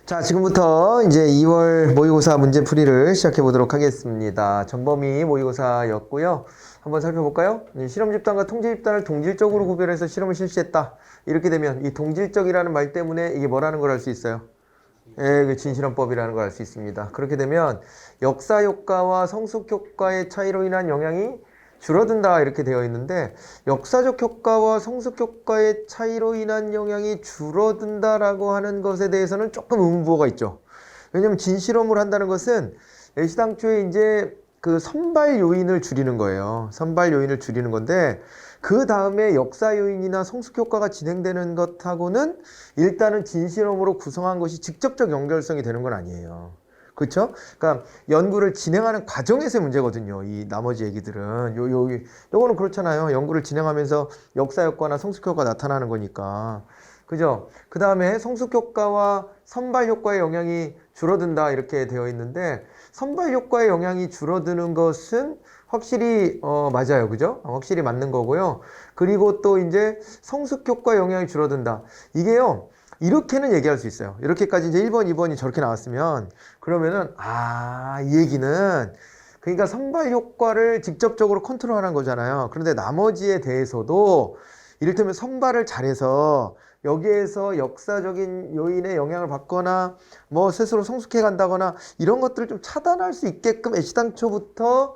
자, 지금부터 이제 2월 모의고사 문제풀이를 시작해 보도록 하겠습니다. 전범위 모의고사였고요. 한번 살펴볼까요? 실험 집단과 통제 집단을 동질적으로 구별해서 실험을 실시했다. 이렇게 되면 이 동질적이라는 말 때문에 이게 뭐라는 걸 알 수 있어요? 예, 그 진실험법이라는 걸 알 수 있습니다. 그렇게 되면 역사 효과와 성숙 효과의 차이로 인한 영향이 줄어든다 이렇게 되어 있는데, 역사적 효과와 성숙 효과의 차이로 인한 영향이 줄어든다라고 하는 것에 대해서는 조금 의문부호가 있죠. 왜냐면 진실험을 한다는 것은 애시당초에 이제 그 선발 요인을 줄이는 거예요. 선발 요인을 줄이는 건데, 그 다음에 역사 요인이나 성숙 효과가 진행되는 것하고는 일단은 진실험으로 구성한 것이 직접적 연결성이 되는 건 아니에요. 그렇죠? 그러니까 연구를 진행하는 과정에서의 문제거든요. 이 나머지 얘기들은 요거는 그렇잖아요. 연구를 진행하면서 역사 효과나 성숙 효과가 나타나는 거니까. 그죠? 그 다음에 성숙 효과와 선발 효과의 영향이 줄어든다 이렇게 되어 있는데, 선발 효과의 영향이 줄어드는 것은 확실히 맞아요. 그죠? 확실히 맞는 거고요. 그리고 또 이제 성숙 효과 영향이 줄어든다. 이게요. 이렇게는 얘기할 수 있어요. 이렇게까지 이제 1번, 2번이 저렇게 나왔으면, 그러면은 이 얘기는 그러니까 선발 효과를 직접적으로 컨트롤하는 거잖아요. 그런데 나머지에 대해서도 이를테면 선발을 잘해서 여기에서 역사적인 요인의 영향을 받거나 뭐 스스로 성숙해 간다거나 이런 것들을 좀 차단할 수 있게끔 애시당초부터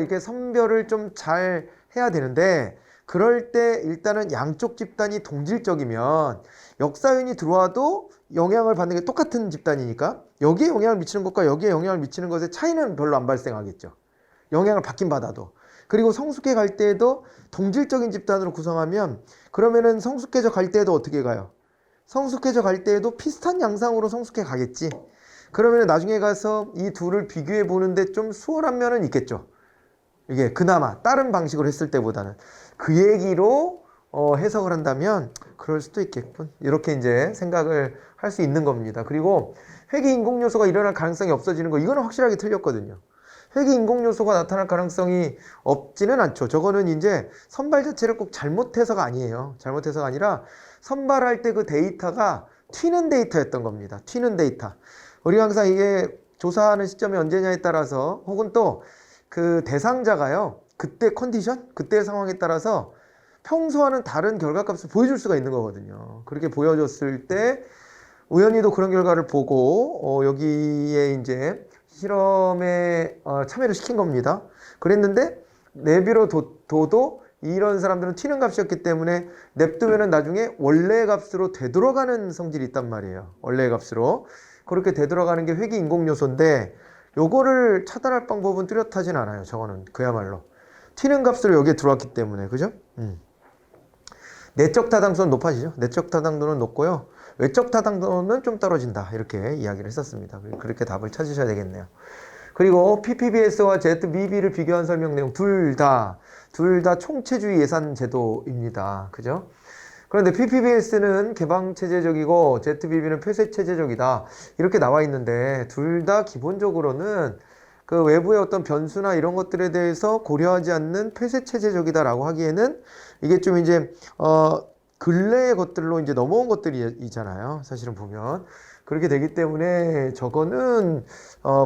이게 선별을 좀 잘 해야 되는데, 그럴 때 일단은 양쪽 집단이 동질적이면 역사 요인이 들어와도 영향을 받는 게 똑같은 집단이니까 여기에 영향을 미치는 것과 여기에 영향을 미치는 것의 차이는 별로 안 발생하겠죠. 영향을 받긴 받아도. 그리고 성숙해 갈 때에도 동질적인 집단으로 구성하면, 그러면은 성숙해져 갈 때에도 어떻게 가요? 성숙해져 갈 때에도 비슷한 양상으로 성숙해 가겠지. 그러면 나중에 가서 이 둘을 비교해 보는데 좀 수월한 면은 있겠죠. 이게 그나마 다른 방식으로 했을 때보다는. 그 얘기로 해석을 한다면 그럴 수도 있겠군. 이렇게 이제 생각을 할 수 있는 겁니다. 그리고 회귀 인공 요소가 일어날 가능성이 없어지는 거, 이거는 확실하게 틀렸거든요. 회귀 인공 요소가 나타날 가능성이 없지는 않죠. 저거는 이제 선발 자체를 꼭 잘못해서가 아니에요. 잘못해서가 아니라 선발할 때 그 데이터가 튀는 데이터였던 겁니다. 튀는 데이터. 우리가 항상 이게 조사하는 시점이 언제냐에 따라서, 혹은 또 그 대상자가요, 그때 컨디션, 그때 상황에 따라서 평소와는 다른 결과값을 보여줄 수가 있는 거거든요. 그렇게 보여줬을 때 우연히도 그런 결과를 보고 여기에 이제 실험에 참여를 시킨 겁니다. 그랬는데 내비로 둬도 이런 사람들은 튀는 값이었기 때문에 냅두면은 나중에 원래 값으로 되돌아가는 성질이 있단 말이에요. 원래 값으로. 그렇게 되돌아가는 게 회귀 인공 요소인데, 요거를 차단할 방법은 뚜렷하진 않아요. 저거는 그야말로 튀는 값으로 여기에 들어왔기 때문에. 그죠? 내적 타당성은 높아지죠. 내적 타당도는 높고요. 외적 타당도는 좀 떨어진다. 이렇게 이야기를 했었습니다. 그렇게 답을 찾으셔야 되겠네요. 그리고 PPBS와 ZBB를 비교한 설명 내용 둘 다 총체주의 예산 제도입니다. 그죠? 그런데 PPBS는 개방체제적이고 ZBB는 폐쇄체제적이다. 이렇게 나와 있는데, 둘 다 기본적으로는 그 외부의 어떤 변수나 이런 것들에 대해서 고려하지 않는 폐쇄체제적이다라고 하기에는 이게 좀 이제, 근래의 것들로 이제 넘어온 것들이 있잖아요. 사실은 보면. 그렇게 되기 때문에 저거는,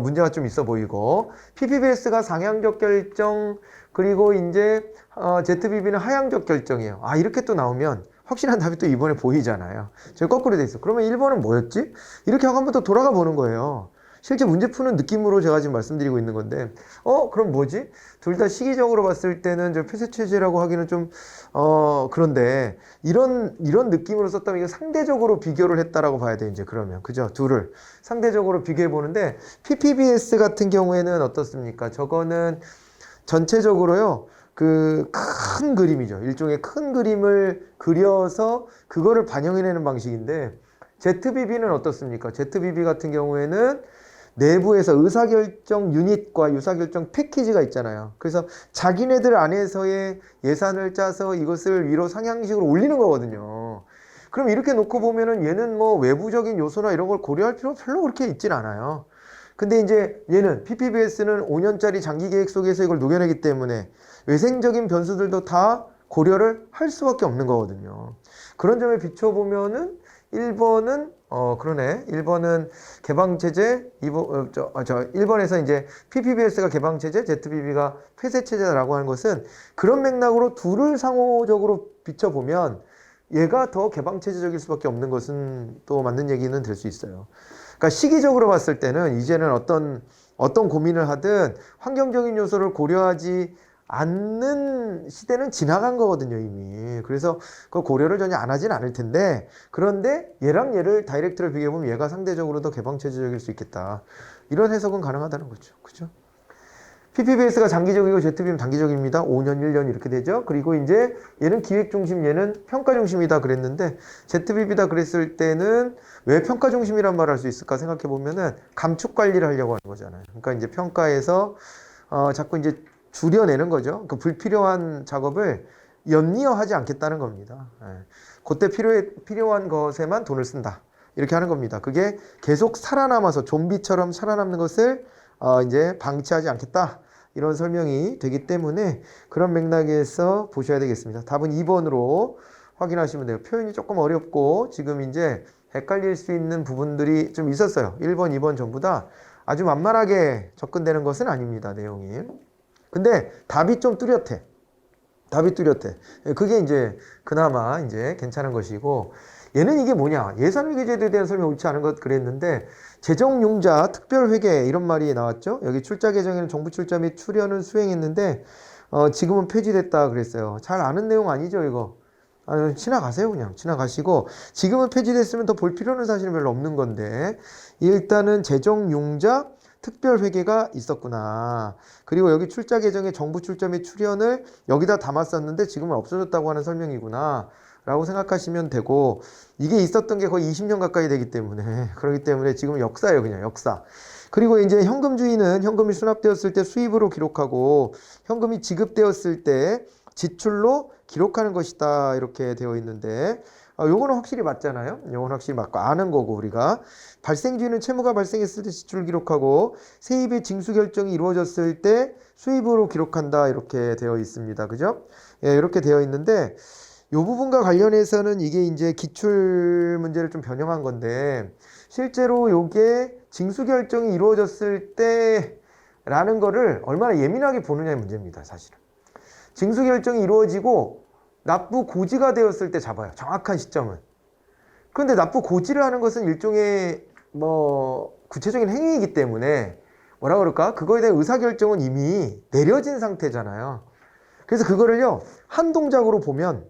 문제가 좀 있어 보이고, PPBS가 상향적 결정, 그리고 이제, ZBB는 하향적 결정이에요. 이렇게 또 나오면 확실한 답이 또 이번에 보이잖아요. 저기 거꾸로 돼 있어. 그러면 1번은 뭐였지? 이렇게 하고 한번 또 돌아가 보는 거예요. 실제 문제 푸는 느낌으로 제가 지금 말씀드리고 있는 건데, 그럼 뭐지? 둘 다 시기적으로 봤을 때는 저 폐쇄체제라고 하기는 좀, 그런데, 이런 느낌으로 썼다면 이거 상대적으로 비교를 했다라고 봐야 돼, 이제 그러면. 그죠? 둘을. 상대적으로 비교해 보는데, PPBS 같은 경우에는 어떻습니까? 저거는 전체적으로요, 그 큰 그림이죠. 일종의 큰 그림을 그려서 그거를 반영해내는 방식인데, ZBB는 어떻습니까? ZBB 같은 경우에는 내부에서 의사결정 유닛과 의사결정 패키지가 있잖아요. 그래서 자기네들 안에서의 예산을 짜서 이것을 위로 상향식으로 올리는 거거든요. 그럼 이렇게 놓고 보면은 얘는 뭐 외부적인 요소나 이런 걸 고려할 필요 별로 그렇게 있진 않아요. 근데 이제 얘는 PPBS는 5년짜리 장기 계획 속에서 이걸 녹여내기 때문에 외생적인 변수들도 다 고려를 할 수밖에 없는 거거든요. 그런 점에 비춰보면은 1번은 그러네. 1번은 개방체제, 1번에서 이제 PPBS가 개방체제, ZBB가 폐쇄체제라고 하는 것은 그런 맥락으로 둘을 상호적으로 비춰보면 얘가 더 개방체제적일 수밖에 없는 것은 또 맞는 얘기는 될 수 있어요. 그러니까 시기적으로 봤을 때는 이제는 어떤 고민을 하든 환경적인 요소를 고려하지 않는 시대는 지나간 거거든요, 이미. 그래서 그 고려를 전혀 안 하진 않을 텐데, 그런데 얘랑 얘를 다이렉트를 비교해보면 얘가 상대적으로 더 개방체제적일 수 있겠다. 이런 해석은 가능하다는 거죠. 그죠? PPBS가 장기적이고 ZB는 단기적입니다. 5년, 1년 이렇게 되죠. 그리고 이제 얘는 기획 중심, 얘는 평가 중심이다 그랬는데 ZBB다 그랬을 때는 왜 평가 중심이란 말을 할 수 있을까 생각해 보면은 감축 관리를 하려고 하는 거잖아요. 그러니까 이제 평가에서 자꾸 이제 줄여내는 거죠. 그 불필요한 작업을 연이어 하지 않겠다는 겁니다. 예. 그때 필요한 것에만 돈을 쓴다. 이렇게 하는 겁니다. 그게 계속 살아남아서 좀비처럼 살아남는 것을 이제 방치하지 않겠다. 이런 설명이 되기 때문에 그런 맥락에서 보셔야 되겠습니다. 답은 2번으로 확인하시면 돼요. 표현이 조금 어렵고 지금 이제 헷갈릴 수 있는 부분들이 좀 있었어요. 1번, 2번 전부 다 아주 만만하게 접근되는 것은 아닙니다. 내용이. 근데 답이 좀 뚜렷해. 답이 뚜렷해. 그게 이제 그나마 이제 괜찮은 것이고, 얘는 이게 뭐냐? 예산회계제도에 대한 설명 옳지 않은 것 그랬는데, 재정용자 특별회계 이런 말이 나왔죠? 여기 출자 계정에는 정부 출자 및 출연을 수행했는데, 지금은 폐지됐다 그랬어요. 잘 아는 내용 아니죠, 이거? 지나가세요, 그냥. 지나가시고, 지금은 폐지됐으면 더 볼 필요는 사실은 별로 없는 건데, 일단은 재정용자 특별회계가 있었구나. 그리고 여기 출자 계정에 정부 출자 및 출연을 여기다 담았었는데 지금은 없어졌다고 하는 설명이구나. 라고 생각하시면 되고, 이게 있었던 게 거의 20년 가까이 되기 때문에, 그렇기 때문에 지금은 역사예요, 그냥 역사. 그리고 이제 현금주의는 현금이 수납되었을 때 수입으로 기록하고, 현금이 지급되었을 때 지출로 기록하는 것이다. 이렇게 되어 있는데, 요거는 확실히 맞잖아요. 요건 확실히 맞고 아는 거고 우리가 발생주의는 채무가 발생했을 때 지출을 기록하고 세입의 징수 결정이 이루어졌을 때 수입으로 기록한다 이렇게 되어 있습니다. 그죠? 예, 이렇게 되어 있는데 요 부분과 관련해서는 이게 이제 기출 문제를 좀 변형한 건데 실제로 요게 징수 결정이 이루어졌을 때라는 거를 얼마나 예민하게 보느냐의 문제입니다. 사실은 징수 결정이 이루어지고 납부 고지가 되었을 때 잡아요. 정확한 시점은. 그런데 납부 고지를 하는 것은 일종의 구체적인 행위이기 때문에 뭐라 그럴까? 그거에 대한 의사결정은 이미 내려진 상태잖아요. 그래서 그거를요, 한 동작으로 보면,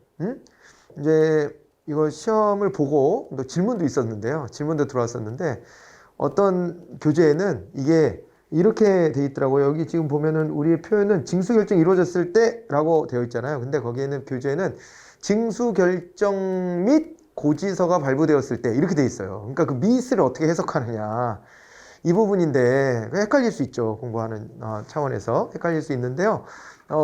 이제 이거 시험을 보고 또 질문도 있었는데요. 질문도 들어왔었는데 어떤 교재에는 이게 이렇게 돼 있더라고요. 여기 지금 보면은 우리의 표현은 징수결정이 이루어졌을 때 라고 되어 있잖아요. 근데 거기에는 교재에는 징수결정 및 고지서가 발부되었을 때 이렇게 돼 있어요. 그러니까 그 밋을 어떻게 해석하느냐 이 부분인데 헷갈릴 수 있죠. 공부하는 차원에서 헷갈릴 수 있는데요.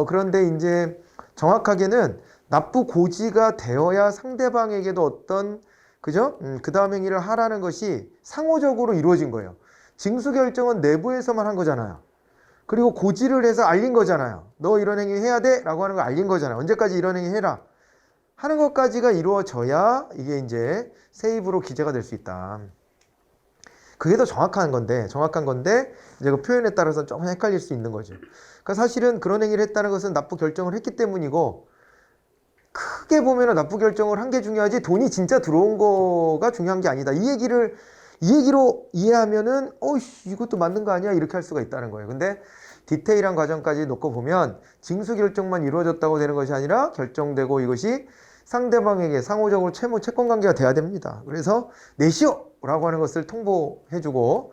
그런데 이제 정확하게는 납부 고지가 되어야 상대방에게도 어떤 그죠? 그 다음 행위를 하라는 것이 상호적으로 이루어진 거예요. 징수 결정은 내부에서만 한 거잖아요. 그리고 고지를 해서 알린 거잖아요. 너 이런 행위 해야 돼? 라고 하는 걸 알린 거잖아요. 언제까지 이런 행위 해라? 하는 것까지가 이루어져야 이게 이제 세입으로 기재가 될 수 있다. 그게 더 정확한 건데 이제 그 표현에 따라서 좀 헷갈릴 수 있는 거죠. 그러니까 사실은 그런 행위를 했다는 것은 납부 결정을 했기 때문이고 크게 보면 납부 결정을 한 게 중요하지 돈이 진짜 들어온 거가 중요한 게 아니다. 이 얘기로 이해하면은 이것도 맞는 거 아니야? 이렇게 할 수가 있다는 거예요. 근데 디테일한 과정까지 놓고 보면 징수 결정만 이루어졌다고 되는 것이 아니라 결정되고 이것이 상대방에게 상호적으로 채권 관계가 돼야 됩니다. 그래서 내시오! 라고 하는 것을 통보해주고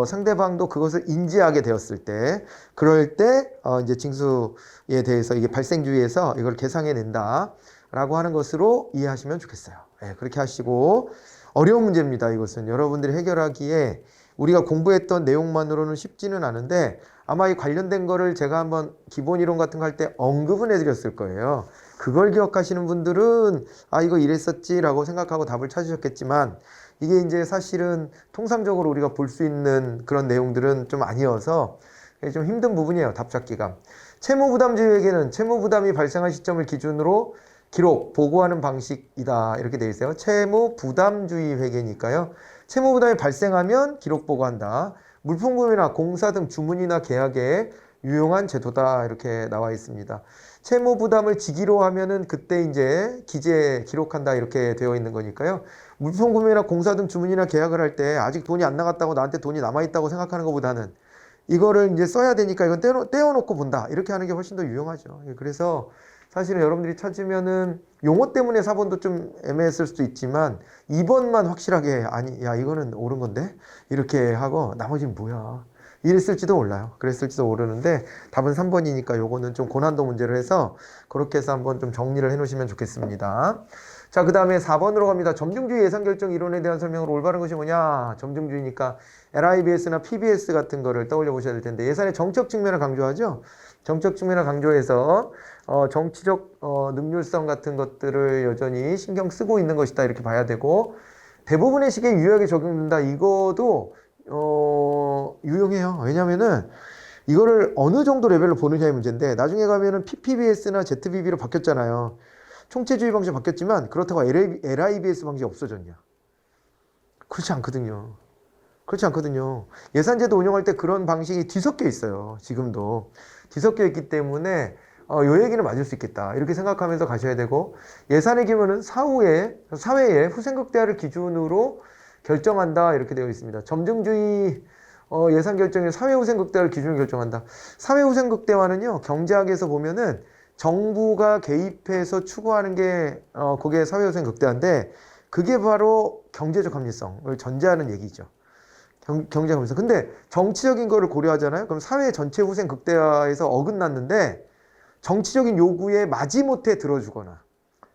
상대방도 그것을 인지하게 되었을 때 그럴 때 이제 징수에 대해서 이게 발생주의에서 이걸 계상해낸다 라고 하는 것으로 이해하시면 좋겠어요. 네, 그렇게 하시고 어려운 문제입니다. 이것은 여러분들이 해결하기에 우리가 공부했던 내용만으로는 쉽지는 않은데 아마 이 관련된 거를 제가 한번 기본 이론 같은 거 할 때 언급은 해드렸을 거예요. 그걸 기억하시는 분들은 이거 이랬었지 라고 생각하고 답을 찾으셨겠지만 이게 이제 사실은 통상적으로 우리가 볼 수 있는 그런 내용들은 좀 아니어서 좀 힘든 부분이에요. 답 찾기가. 채무부담주의에게는 채무부담이 발생한 시점을 기준으로 기록, 보고하는 방식이다. 이렇게 되어 있어요. 채무 부담주의 회계니까요. 채무 부담이 발생하면 기록 보고한다. 물품구매나 공사 등 주문이나 계약에 유용한 제도다. 이렇게 나와 있습니다. 채무 부담을 지기로 하면은 그때 이제 기재 기록한다. 이렇게 되어 있는 거니까요. 물품 구매나 공사 등 주문이나 계약을 할 때 아직 돈이 안 나갔다고 나한테 돈이 남아있다고 생각하는 것보다는 이거를 이제 써야 되니까 이건 떼어놓고 본다. 이렇게 하는 게 훨씬 더 유용하죠. 그래서 사실은 여러분들이 찾으면은 용어 때문에 4번도 좀 애매했을 수도 있지만 2번만 확실하게 아니, 야, 이거는 옳은 건데? 이렇게 하고 나머지는 뭐야? 이랬을지도 몰라요. 그랬을지도 모르는데 답은 3번이니까 요거는 좀 고난도 문제로 해서 그렇게 해서 한번 좀 정리를 해 놓으시면 좋겠습니다. 자, 그 다음에 4번으로 갑니다. 점증주의 예산결정 이론에 대한 설명으로 올바른 것이 뭐냐? 점증주의니까 LIBS나 PBS 같은 거를 떠올려 보셔야 될 텐데 예산의 정책 측면을 강조하죠. 정책 측면을 강조해서 정치적 능률성 같은 것들을 여전히 신경 쓰고 있는 것이다. 이렇게 봐야 되고 대부분의 시기에 유효하게 적용된다. 이거도 유용해요. 왜냐면은 이거를 어느 정도 레벨로 보느냐의 문제인데 나중에 가면은 PPBS나 ZBB로 바뀌었잖아요. 총체주의 방식 바뀌었지만 그렇다고 LIBS 방식이 없어졌냐? 그렇지 않거든요. 그렇지 않거든요. 예산제도 운영할 때 그런 방식이 뒤섞여 있어요. 지금도. 뒤섞여 있기 때문에 요 얘기는 맞을 수 있겠다. 이렇게 생각하면서 가셔야 되고 예산의 규모는 사회의 후생극대화를 기준으로 결정한다. 이렇게 되어 있습니다. 점증주의 예산 결정에 사회후생극대화를 기준으로 결정한다. 사회후생극대화는요. 경제학에서 보면은 정부가 개입해서 추구하는 게 그게 사회후생극대화인데 그게 바로 경제적 합리성을 전제하는 얘기죠. 경제적 합리성. 근데 정치적인 거를 고려하잖아요. 그럼 사회 전체 후생 극대화에서 어긋났는데 정치적인 요구에 마지못해 들어주거나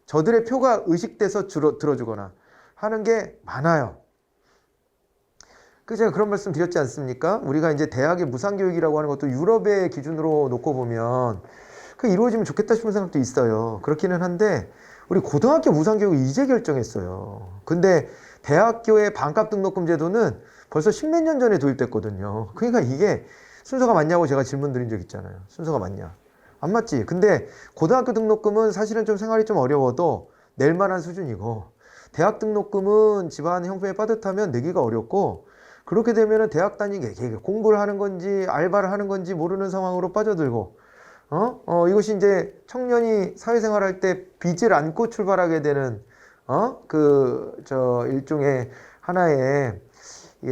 저들의 표가 의식돼서 들어주거나 하는 게 많아요. 제가 그런 말씀 드렸지 않습니까? 우리가 이제 대학의 무상교육이라고 하는 것도 유럽의 기준으로 놓고 보면 그 이루어지면 좋겠다 싶은 생각도 있어요. 그렇기는 한데 우리 고등학교 무상교육을 이제 결정했어요. 근데 대학교의 반값 등록금 제도는 벌써 10몇 년 전에 도입됐거든요. 그러니까 이게 순서가 맞냐고 제가 질문 드린 적 있잖아요. 순서가 맞냐? 안 맞지? 근데 고등학교 등록금은 사실은 좀 생활이 좀 어려워도 낼 만한 수준이고 대학 등록금은 집안 형편이 빠듯하면 내기가 어렵고 그렇게 되면은 대학 다니게 공부를 하는 건지 알바를 하는 건지 모르는 상황으로 빠져들고 이것이 이제 청년이 사회생활할 때 빚을 안고 출발하게 되는 일종의 하나의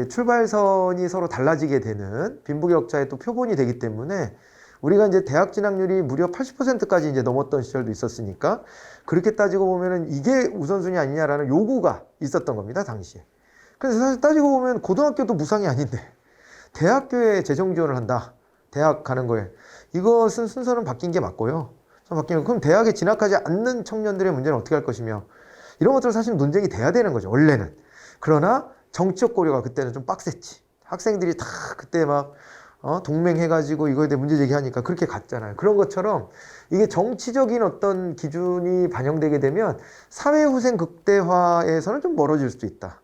출발선이 서로 달라지게 되는 빈부격차의 또 표본이 되기 때문에 우리가 이제 대학 진학률이 무려 80%까지 이제 넘었던 시절도 있었으니까 그렇게 따지고 보면은 이게 우선순위 아니냐라는 요구가 있었던 겁니다, 당시에. 그래서 사실 따지고 보면 고등학교도 무상이 아닌데 대학교에 재정 지원을 한다. 대학 가는 거에. 이것은 순서는 바뀐 게 맞고요. 그럼 대학에 진학하지 않는 청년들의 문제는 어떻게 할 것이며 이런 것들은 사실 논쟁이 돼야 되는 거죠, 원래는. 그러나 정치적 고려가 그때는 좀 빡셌지. 학생들이 다 그때 막 동맹해가지고 이거에 대해 문제 제기하니까 그렇게 갔잖아요. 그런 것처럼 이게 정치적인 어떤 기준이 반영되게 되면 사회후생 극대화에서는 좀 멀어질 수도 있다.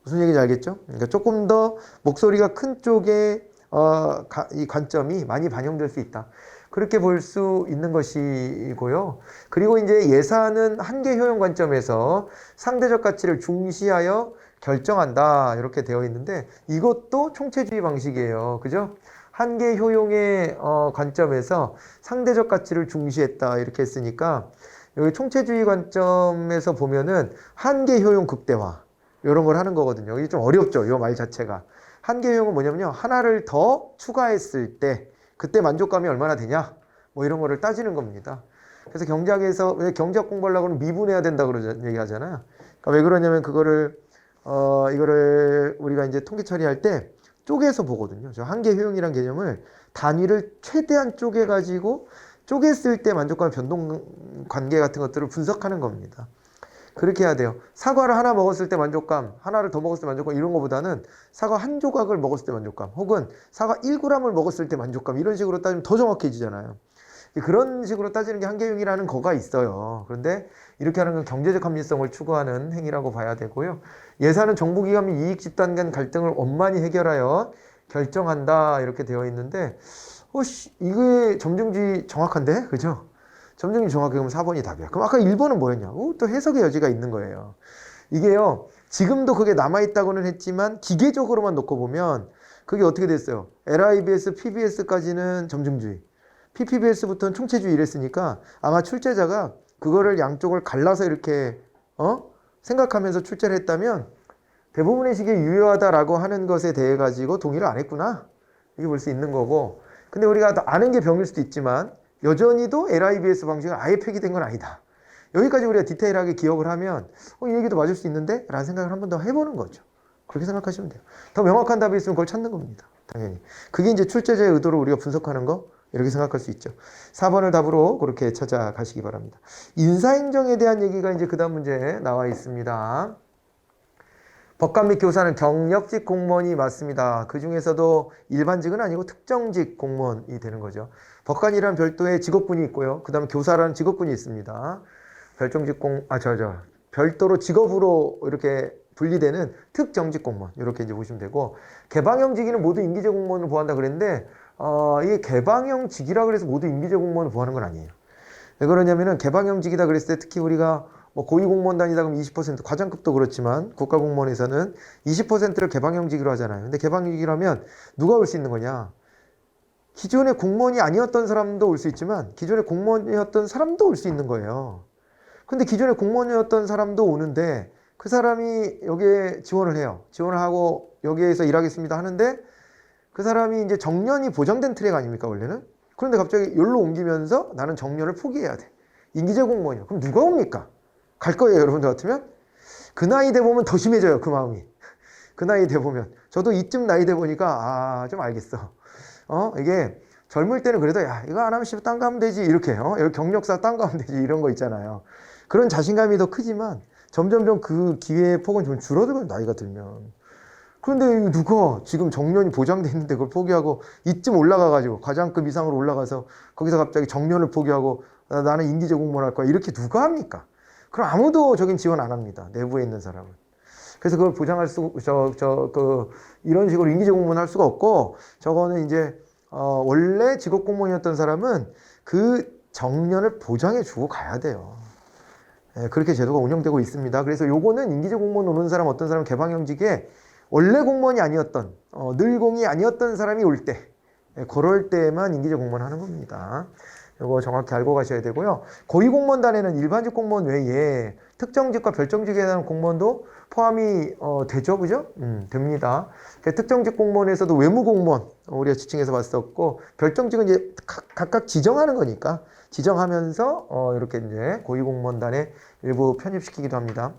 무슨 얘기인지 알겠죠? 그러니까 조금 더 목소리가 큰 쪽에 이 관점이 많이 반영될 수 있다. 그렇게 볼 수 있는 것이고요. 그리고 이제 예산은 한계 효용 관점에서 상대적 가치를 중시하여 결정한다. 이렇게 되어 있는데 이것도 총체주의 방식이에요. 그죠? 한계 효용의 관점에서 상대적 가치를 중시했다. 이렇게 했으니까 여기 총체주의 관점에서 보면은 한계 효용 극대화. 이런 걸 하는 거거든요. 이게 좀 어렵죠. 이 말 자체가. 한계 효용은 뭐냐면요. 하나를 더 추가했을 때 그때 만족감이 얼마나 되냐? 뭐 이런 거를 따지는 겁니다. 그래서 경제학에서 왜 경제학 공부하려고 하면 미분해야 된다 얘기하잖아요. 그러니까 왜 그러냐면 이거를 우리가 이제 통계 처리할 때 쪼개서 보거든요. 저 한계 효용이란 개념을 단위를 최대한 쪼개가지고 쪼갰을 때 만족감 변동 관계 같은 것들을 분석하는 겁니다. 그렇게 해야 돼요. 사과를 하나 먹었을 때 만족감, 하나를 더 먹었을 때 만족감 이런 것보다는 사과 한 조각을 먹었을 때 만족감 혹은 사과 1g을 먹었을 때 만족감 이런 식으로 따지면 더 정확해지잖아요. 그런 식으로 따지는 게 한계용이라는 거가 있어요. 그런데 이렇게 하는 건 경제적 합리성을 추구하는 행위라고 봐야 되고요. 예산은 정부기관 및 이익 집단 간 갈등을 원만히 해결하여 결정한다 이렇게 되어 있는데 이게 점증주의 정확한데? 그죠? 점증률 정확히 그러면 4번이 답이야. 그럼 아까 1번은 뭐였냐? 또 해석의 여지가 있는 거예요. 이게요, 지금도 그게 남아있다고는 했지만 기계적으로만 놓고 보면 그게 어떻게 됐어요? LIBS, PBS까지는 점증주의, PPBS부터는 총체주의 이랬으니까 아마 출제자가 그거를 양쪽을 갈라서 이렇게 생각하면서 출제를 했다면 대부분의 식이 유효하다라고 하는 것에 대해 가지고 동의를 안 했구나, 이게 볼 수 있는 거고. 근데 우리가 아는 게 병일 수도 있지만 여전히도 LIBS 방식은 아예 폐기된 건 아니다. 여기까지 우리가 디테일하게 기억을 하면 이 얘기도 맞을 수 있는데? 라는 생각을 한 번 더 해보는 거죠. 그렇게 생각하시면 돼요. 더 명확한 답이 있으면 그걸 찾는 겁니다. 당연히. 그게 이제 출제자의 의도를 우리가 분석하는 거, 이렇게 생각할 수 있죠. 4번을 답으로 그렇게 찾아가시기 바랍니다. 인사행정에 대한 얘기가 이제 그 다음 문제에 나와 있습니다. 법관 및 교사는 경력직 공무원이 맞습니다. 그 중에서도 일반직은 아니고 특정직 공무원이 되는 거죠. 법관이란 별도의 직업군이 있고요. 그 다음에 교사라는 직업군이 있습니다. 별도로 직업으로 이렇게 분리되는 특정직 공무원, 이렇게 이제 보시면 되고, 개방형직위는 모두 임기제 공무원을 보한다 그랬는데, 이게 개방형직이라 그래서 모두 임기제 공무원을 보하는 건 아니에요. 왜 그러냐면은 개방형직이다 그랬을 때 특히 우리가 고위공무원 단위다 그럼 20%, 과장급도 그렇지만 국가공무원에서는 20%를 개방형직으로 하잖아요. 근데 개방형직이라면 누가 올 수 있는 거냐? 기존의 공무원이 아니었던 사람도 올 수 있지만 기존의 공무원이었던 사람도 올 수 있는 거예요. 근데 기존의 공무원이었던 사람도 오는데 그 사람이 여기에 지원을 해요. 지원을 하고 여기에서 일하겠습니다 하는데 그 사람이 이제 정년이 보장된 트랙 아닙니까, 원래는? 그런데 갑자기 여기로 옮기면서 나는 정년을 포기해야 돼. 임기제 공무원이야. 그럼 누가 옵니까? 갈 거예요, 여러분들 같으면? 그 나이 돼 보면 더 심해져요, 그 마음이. 그 나이 돼 보면. 저도 이쯤 나이 돼 보니까, 좀 알겠어. 이게 젊을 때는 그래도, 야, 이거 안 하면 딴 거 하면 되지. 이렇게, 여기 경력사 딴 거 하면 되지. 이런 거 있잖아요. 그런 자신감이 더 크지만 점점점 그 기회의 폭은 좀 줄어들거든요, 나이가 들면. 그런데 누가 지금 정년이 보장돼 있는데 그걸 포기하고 이쯤 올라가가지고 과장급 이상으로 올라가서 거기서 갑자기 정년을 포기하고 나는 임기제 공무원 할 거야, 이렇게 누가 합니까? 그럼 아무도 저긴 지원 안 합니다, 내부에 있는 사람은. 그래서 그걸 보장할 이런 식으로 임기제 공무원 할 수가 없고, 저거는 이제 원래 직업 공무원이었던 사람은 그 정년을 보장해 주고 가야 돼요. 그렇게 제도가 운영되고 있습니다. 그래서 요거는 임기제 공무원 오는 사람, 어떤 사람 개방형직에 원래 공무원이 아니었던, 늘공이 아니었던 사람이 올 때, 그럴 때만 임기제 공무원 하는 겁니다. 이거 정확히 알고 가셔야 되고요. 고위공무원단에는 일반직 공무원 외에 특정직과 별정직에 대한 공무원도 포함이 되죠, 그죠? 됩니다. 특정직 공무원에서도 외무공무원, 우리가 지칭해서 봤었고, 별정직은 이제 각각 지정하는 거니까 지정하면서 이렇게 이제 고위공무원단에 일부 편입시키기도 합니다.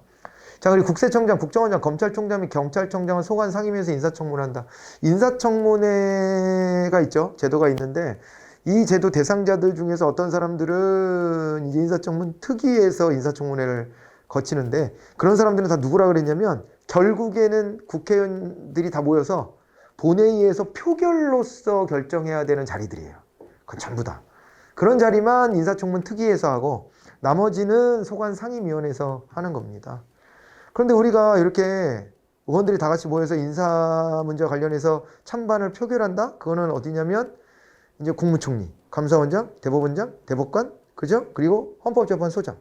자, 그리고 국세청장, 국정원장, 검찰총장 및 경찰청장은 소관 상임위에서 인사청문을 한다. 인사청문회가 있죠. 제도가 있는데 이 제도 대상자들 중에서 어떤 사람들은 이제 인사청문 특위에서 인사청문회를 거치는데, 그런 사람들은 다 누구라 그랬냐면 결국에는 국회의원들이 다 모여서 본회의에서 표결로서 결정해야 되는 자리들이에요. 그건 전부 다. 그런 자리만 인사청문 특위에서 하고 나머지는 소관 상임위원회에서 하는 겁니다. 그런데 우리가 이렇게 의원들이 다 같이 모여서 인사 문제와 관련해서 찬반을 표결한다? 그거는 어디냐면 이제 국무총리, 감사원장, 대법원장, 대법관, 그죠? 그리고 헌법재판소장.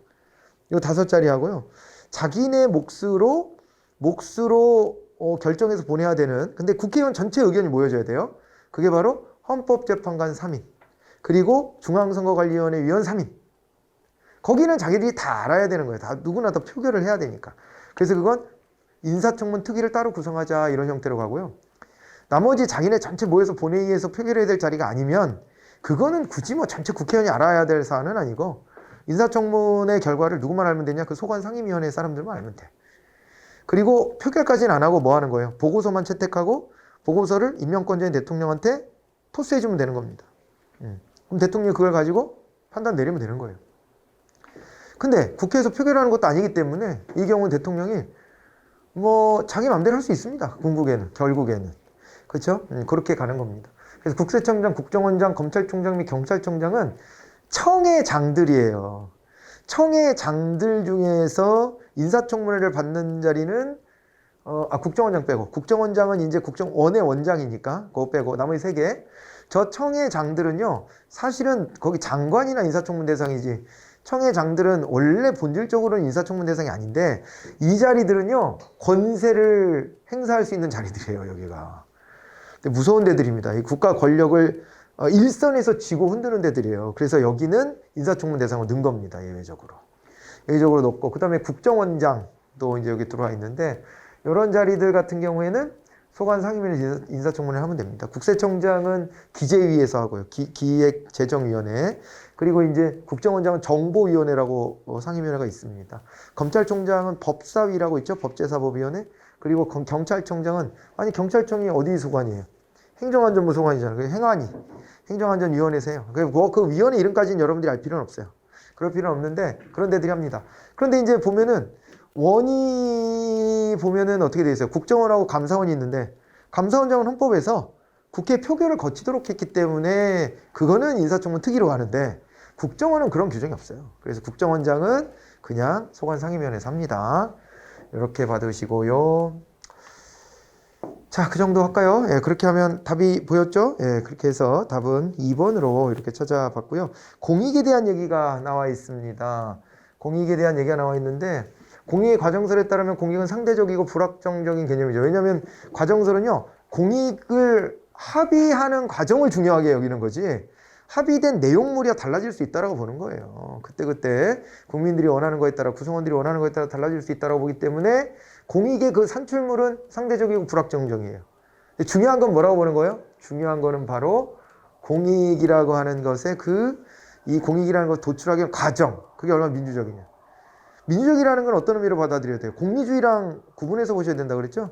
이 5자리 하고요. 자기네 몫으로 결정해서 보내야 되는, 근데 국회의원 전체 의견이 모여져야 돼요. 그게 바로 헌법재판관 3인, 그리고 중앙선거관리위원회 위원 3인. 거기는 자기들이 다 알아야 되는 거예요. 다 누구나 다 표결을 해야 되니까. 그래서 그건 인사청문 특위를 따로 구성하자, 이런 형태로 가고요. 나머지 자기네 전체 모여서 본회의에서 표결해야 될 자리가 아니면 그거는 굳이 전체 국회의원이 알아야 될 사안은 아니고, 인사청문회 결과를 누구만 알면 되냐? 그 소관 상임위원회 사람들만 알면 돼. 그리고 표결까지는 안 하고 뭐 하는 거예요? 보고서만 채택하고 보고서를 임명권자인 대통령한테 토스해주면 되는 겁니다. 그럼 대통령이 그걸 가지고 판단 내리면 되는 거예요. 근데 국회에서 표결하는 것도 아니기 때문에 이 경우는 대통령이 자기 마음대로 할 수 있습니다. 결국에는. 그렇죠? 그렇게 가는 겁니다. 그래서 국세청장, 국정원장, 검찰총장 및 경찰청장은 청의 장들이에요. 청의 장들 중에서 인사청문회를 받는 자리는 국정원장 빼고, 국정원장은 이제 국정원의 원장이니까 그거 빼고 나머지 3개. 저 청의 장들은요, 사실은 거기 장관이나 인사청문 대상이지, 청의 장들은 원래 본질적으로는 인사청문 대상이 아닌데, 이 자리들은요, 권세를 행사할 수 있는 자리들이에요, 여기가. 근데 무서운 데들입니다. 이 국가 권력을 일선에서 쥐고 흔드는 데들이에요. 그래서 여기는 인사청문 대상으로 넣은 겁니다, 예외적으로. 예외적으로 넣고, 그 다음에 국정원장도 이제 여기 들어와 있는데, 이런 자리들 같은 경우에는 소관 상임위를 인사청문을 하면 됩니다. 국세청장은 기재위에서 하고요. 기획재정위원회. 그리고 이제 국정원장은 정보위원회라고 상임위원회가 있습니다. 검찰총장은 법사위라고 있죠. 법제사법위원회. 그리고 경찰청장은, 아니, 경찰청이 어디 소관이에요? 행정안전부 소관이잖아요. 그 행정안전위원회에서 해요. 그 위원회 이름까지는 여러분들이 알 필요는 없어요. 그럴 필요는 없는데, 그런 데들이 합니다. 그런데 이제 보면은, 원이 보면은 어떻게 되어 있어요? 국정원하고 감사원이 있는데, 감사원장은 헌법에서 국회 표결을 거치도록 했기 때문에 그거는 인사청문 특위로 가는데, 국정원은 그런 규정이 없어요. 그래서 국정원장은 그냥 소관상임위원회에서 합니다. 이렇게 받으시고요. 자, 그 정도 할까요? 예, 그렇게 하면 답이 보였죠? 예, 그렇게 해서 답은 2번으로 이렇게 찾아봤고요. 공익에 대한 얘기가 나와 있습니다. 공익에 대한 얘기가 나와 있는데, 공익의 과정설에 따르면 공익은 상대적이고 불확정적인 개념이죠. 왜냐하면 과정설은요, 공익을 합의하는 과정을 중요하게 여기는 거지, 합의된 내용물이 달라질 수 있다라고 보는 거예요. 그때그때 국민들이 원하는 거에 따라, 구성원들이 원하는 거에 따라 달라질 수 있다라고 보기 때문에 공익의 그 산출물은 상대적이고 불확정적이에요. 중요한 건 뭐라고 보는 거예요? 중요한 거는 바로 공익이라고 하는 것의 이 공익이라는 걸 도출하기 위한 과정. 그게 얼마나 민주적이냐. 민주적이라는 건 어떤 의미로 받아들여야 돼요? 공리주의랑 구분해서 보셔야 된다 그랬죠?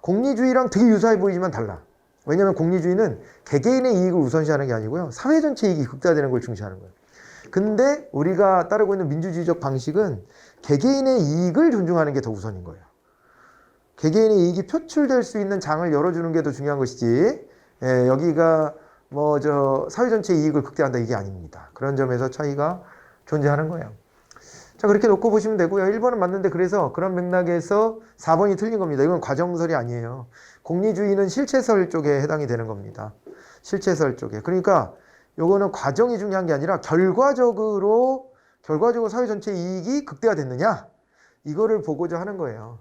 공리주의랑 되게 유사해 보이지만 달라. 왜냐하면 공리주의는 개개인의 이익을 우선시하는 게 아니고요, 사회 전체 이익이 극대화되는 걸 중시하는 거예요. 근데 우리가 따르고 있는 민주주의적 방식은 개개인의 이익을 존중하는 게 더 우선인 거예요. 개개인의 이익이 표출될 수 있는 장을 열어주는 게 더 중요한 것이지, 여기가 사회 전체 이익을 극대화한다, 이게 아닙니다. 그런 점에서 차이가 존재하는 거예요. 자, 그렇게 놓고 보시면 되고요. 1번은 맞는데, 그래서 그런 맥락에서 4번이 틀린 겁니다. 이건 과정설이 아니에요. 공리주의는 실체설 쪽에 해당이 되는 겁니다. 실체설 쪽에. 그러니까 요거는 과정이 중요한 게 아니라 결과적으로 사회 전체 이익이 극대화됐느냐, 이거를 보고자 하는 거예요.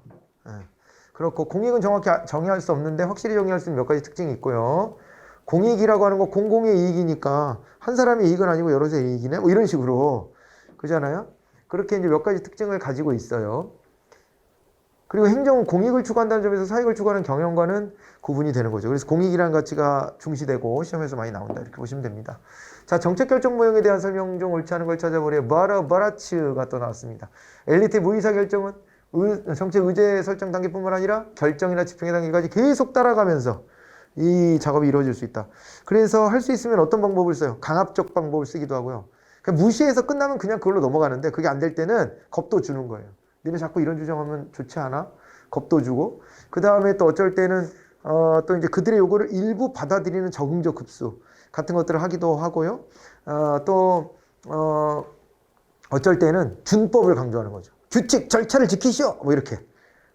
그렇고 공익은 정확히 정의할 수 없는데 확실히 정의할 수 있는 몇 가지 특징이 있고요. 공익이라고 하는 거 공공의 이익이니까 한 사람의 이익은 아니고 여럿의 이익이네, 뭐 이런 식으로, 그잖아요. 그렇게 이제 몇 가지 특징을 가지고 있어요. 그리고 행정은 공익을 추구한다는 점에서 사익을 추구하는 경영과는 구분이 되는 거죠. 그래서 공익이라는 가치가 중시되고 시험에서 많이 나온다, 이렇게 보시면 됩니다. 자, 정책 결정 모형에 대한 설명 중 옳지 않은 걸 찾아보래. 바라츠가 또 나왔습니다. 엘리트 무의사 결정은 정책 의제 설정 단계뿐만 아니라 결정이나 집행의 단계까지 계속 따라가면서 이 작업이 이루어질 수 있다. 그래서 할 수 있으면 어떤 방법을 써요? 강압적 방법을 쓰기도 하고요. 그러니까 무시해서 끝나면 그냥 그걸로 넘어가는데, 그게 안 될 때는 겁도 주는 거예요. 니네 자꾸 이런 주장하면 좋지 않아? 겁도 주고, 그 다음에 또 어쩔 때는 또 이제 그들의 요구를 일부 받아들이는 적응적 흡수 같은 것들을 하기도 하고요. 어쩔 때는 준법을 강조하는 거죠. 규칙 절차를 지키시오, 뭐 이렇게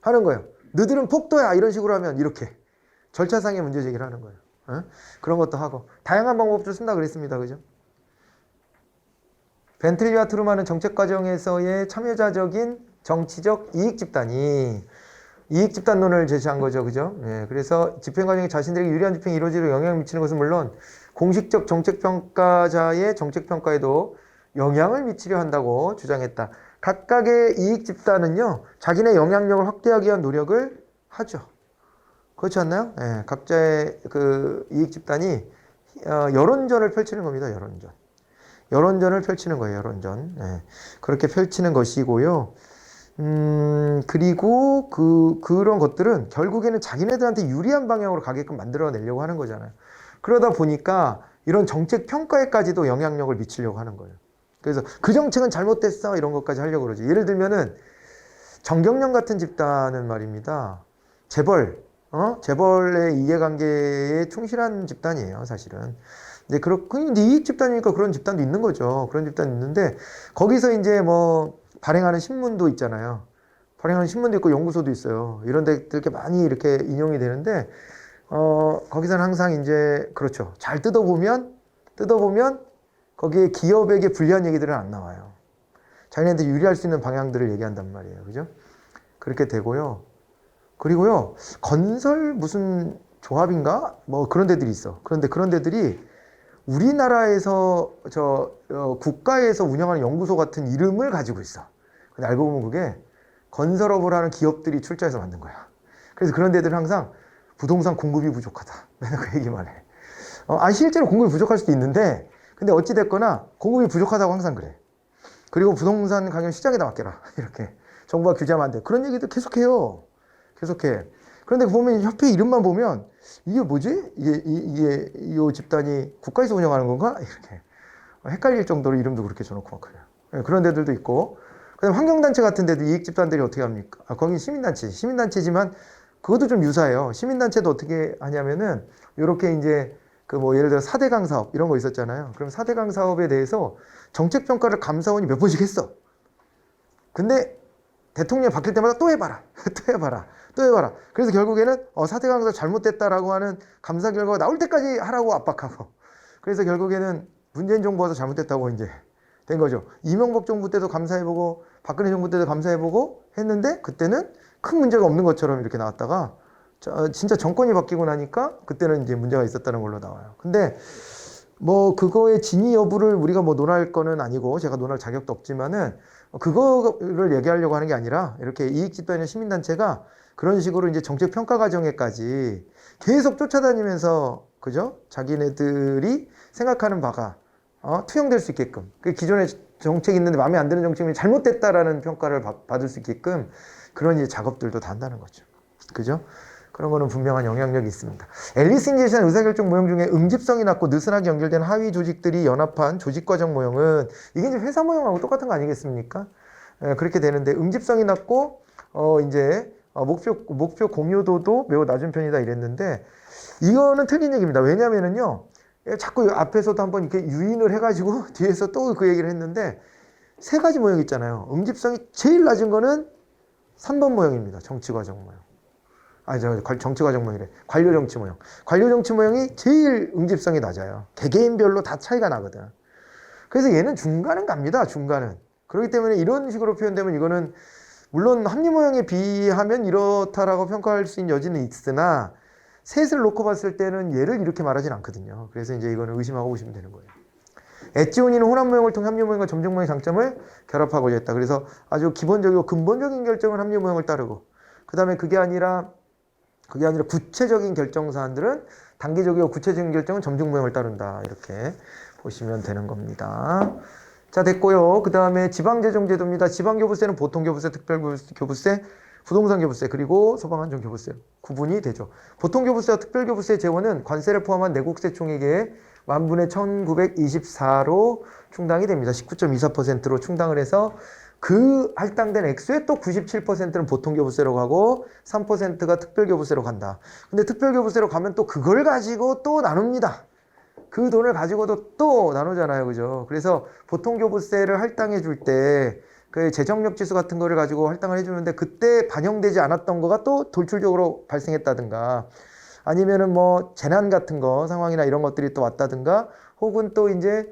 하는 거예요. 너희들은 폭도야, 이런 식으로 하면 이렇게 절차상의 문제 제기를 하는 거예요. 그런 것도 하고 다양한 방법도 쓴다 그랬습니다. 그죠? 벤틀리와 트루만은 정책 과정에서의 참여자적인 정치적 이익 집단론을 제시한 거죠. 그죠? 예, 그래서 집행 과정에 자신들에게 유리한 집행이 이루어지도록 영향을 미치는 것은 물론 공식적 정책평가자의 정책평가에도 영향을 미치려 한다고 주장했다. 각각의 이익 집단은요, 자기네 영향력을 확대하기 위한 노력을 하죠. 그렇지 않나요? 예, 각자의 그 이익 집단이 여론전을 펼치는 겁니다. 여론전을 펼치는 거예요. 여론전. 예, 그렇게 펼치는 것이고요. 그리고 그런 것들은 결국에는 자기네들한테 유리한 방향으로 가게끔 만들어내려고 하는 거잖아요. 그러다 보니까 이런 정책 평가에까지도 영향력을 미치려고 하는 거예요. 그래서 그 정책은 잘못됐어, 이런 것까지 하려고 그러죠. 예를 들면은 정경련 같은 집단은 말입니다. 재벌의 이해관계에 충실한 집단이에요, 사실은. 근데 이익 집단이니까 그런 집단도 있는 거죠. 그런 집단이 있는데, 거기서 이제 발행하는 신문도 있잖아요. 발행하는 신문도 있고 연구소도 있어요. 이런 데들 이렇게 많이 이렇게 인용이 되는데, 거기서는 항상 이제, 그렇죠. 잘 뜯어보면, 거기에 기업에게 불리한 얘기들은 안 나와요. 자기네한테 유리할 수 있는 방향들을 얘기한단 말이에요. 그죠? 그렇게 되고요. 그리고요, 건설 무슨 조합인가? 뭐 그런 데들이 있어. 그런데 그런 데들이 우리나라에서, 국가에서 운영하는 연구소 같은 이름을 가지고 있어. 근데 알고 보면 그게 건설업을 하는 기업들이 출자해서 만든 거야. 그래서 그런 데들은 항상 부동산 공급이 부족하다. 맨날 그 얘기만 해. 실제로 공급이 부족할 수도 있는데, 근데 어찌됐거나 공급이 부족하다고 항상 그래. 그리고 부동산 가격 시장에다 맡겨라. 이렇게. 정부가 규제하면 안 돼. 그런 얘기도 계속해요. 계속해. 그런데 보면 협회 이름만 보면 이게 뭐지? 이 집단이 국가에서 운영하는 건가? 이렇게. 헷갈릴 정도로 이름도 그렇게 줘놓고 막 그래요. 네, 그런 데들도 있고. 그다음 환경단체 같은 데도 이익집단들이 어떻게 합니까? 거긴 시민단체지만 그것도 좀 유사해요. 시민단체도 어떻게 하냐면은, 요렇게 이제, 예를 들어 4대강 사업, 이런 거 있었잖아요. 그럼 4대강 사업에 대해서 정책평가를 감사원이 몇 번씩 했어. 근데 대통령이 바뀔 때마다 또 해봐라. 또 해봐라. 또 해봐라. 그래서 결국에는, 4대강 사업 잘못됐다라고 하는 감사 결과가 나올 때까지 하라고 압박하고. 그래서 결국에는 문재인 정부 와서 잘못됐다고 이제 된 거죠. 이명박 정부 때도 감사해보고, 박근혜 정부 때도 감사해보고 했는데, 그때는 큰 문제가 없는 것처럼 이렇게 나왔다가 진짜 정권이 바뀌고 나니까 그때는 이제 문제가 있었다는 걸로 나와요. 근데 그거의 진위 여부를 우리가 논할 거는 아니고, 제가 논할 자격도 없지만은, 그거를 얘기하려고 하는 게 아니라, 이렇게 이익집단이나 시민단체가 그런 식으로 이제 정책 평가 과정에까지 계속 쫓아다니면서, 그죠? 자기네들이 생각하는 바가 투영될 수 있게끔, 그 기존에 정책이 있는데 마음에 안 드는 정책이 잘못됐다라는 평가를 받을 수 있게끔 그런 이제 작업들도 다 한다는 거죠. 그죠? 그런 거는 분명한 영향력이 있습니다. 앨리슨이 제시한 의사결정 모형 중에 응집성이 낮고 느슨하게 연결된 하위 조직들이 연합한 조직과정 모형은, 이게 이제 회사 모형하고 똑같은 거 아니겠습니까? 그렇게 되는데, 응집성이 낮고, 목표 공유도도 매우 낮은 편이다 이랬는데, 이거는 틀린 얘기입니다. 왜냐면은요, 자꾸 앞에서도 한번 이렇게 유인을 해가지고 뒤에서 또 그 얘기를 했는데, 세 가지 모형 있잖아요. 응집성이 제일 낮은 거는 3번 모형입니다. 정치과정 모형. 정치과정 모형이래. 관료정치 모형. 관료정치 모형이 제일 응집성이 낮아요. 개개인별로 다 차이가 나거든. 그래서 얘는 중간은 갑니다. 중간은. 그렇기 때문에 이런 식으로 표현되면 이거는, 물론 합리 모형에 비하면 이렇다라고 평가할 수 있는 여지는 있으나, 셋을 놓고 봤을 때는 얘를 이렇게 말하진 않거든요. 그래서 이제 이거는 의심하고 보시면 되는 거예요. 엣지온이는 혼합 모형을 통해 합리 모형과 점정 모형의 장점을 결합하고자 했다. 그래서 아주 기본적이고 근본적인 결정은 합리 모형을 따르고, 그 다음에 그게 아니라 구체적인 결정 사안들은, 단기적이고 구체적인 결정은 점정 모형을 따른다. 이렇게 보시면 되는 겁니다. 자, 됐고요. 그 다음에 지방재정제도입니다. 지방교부세는 보통교부세, 특별교부세, 부동산교부세, 그리고 소방안전교부세 구분이 되죠. 보통교부세와 특별교부세 재원은 관세를 포함한 내국세 총액의 10,000분의 1924로 충당이 됩니다. 19.24%로 충당을 해서, 그 할당된 액수의 또 97%는 보통교부세로 가고 3%가 특별교부세로 간다. 근데 특별교부세로 가면 또 그걸 가지고 또 나눕니다. 그 돈을 가지고도 또 나누잖아요. 그죠? 그래서 보통교부세를 할당해 줄 때 그 재정력 지수 같은 거를 가지고 할당을 해주는데, 그때 반영되지 않았던 거가 또 돌출적으로 발생했다든가, 아니면은 재난 같은 거 상황이나 이런 것들이 또 왔다든가, 혹은 또 이제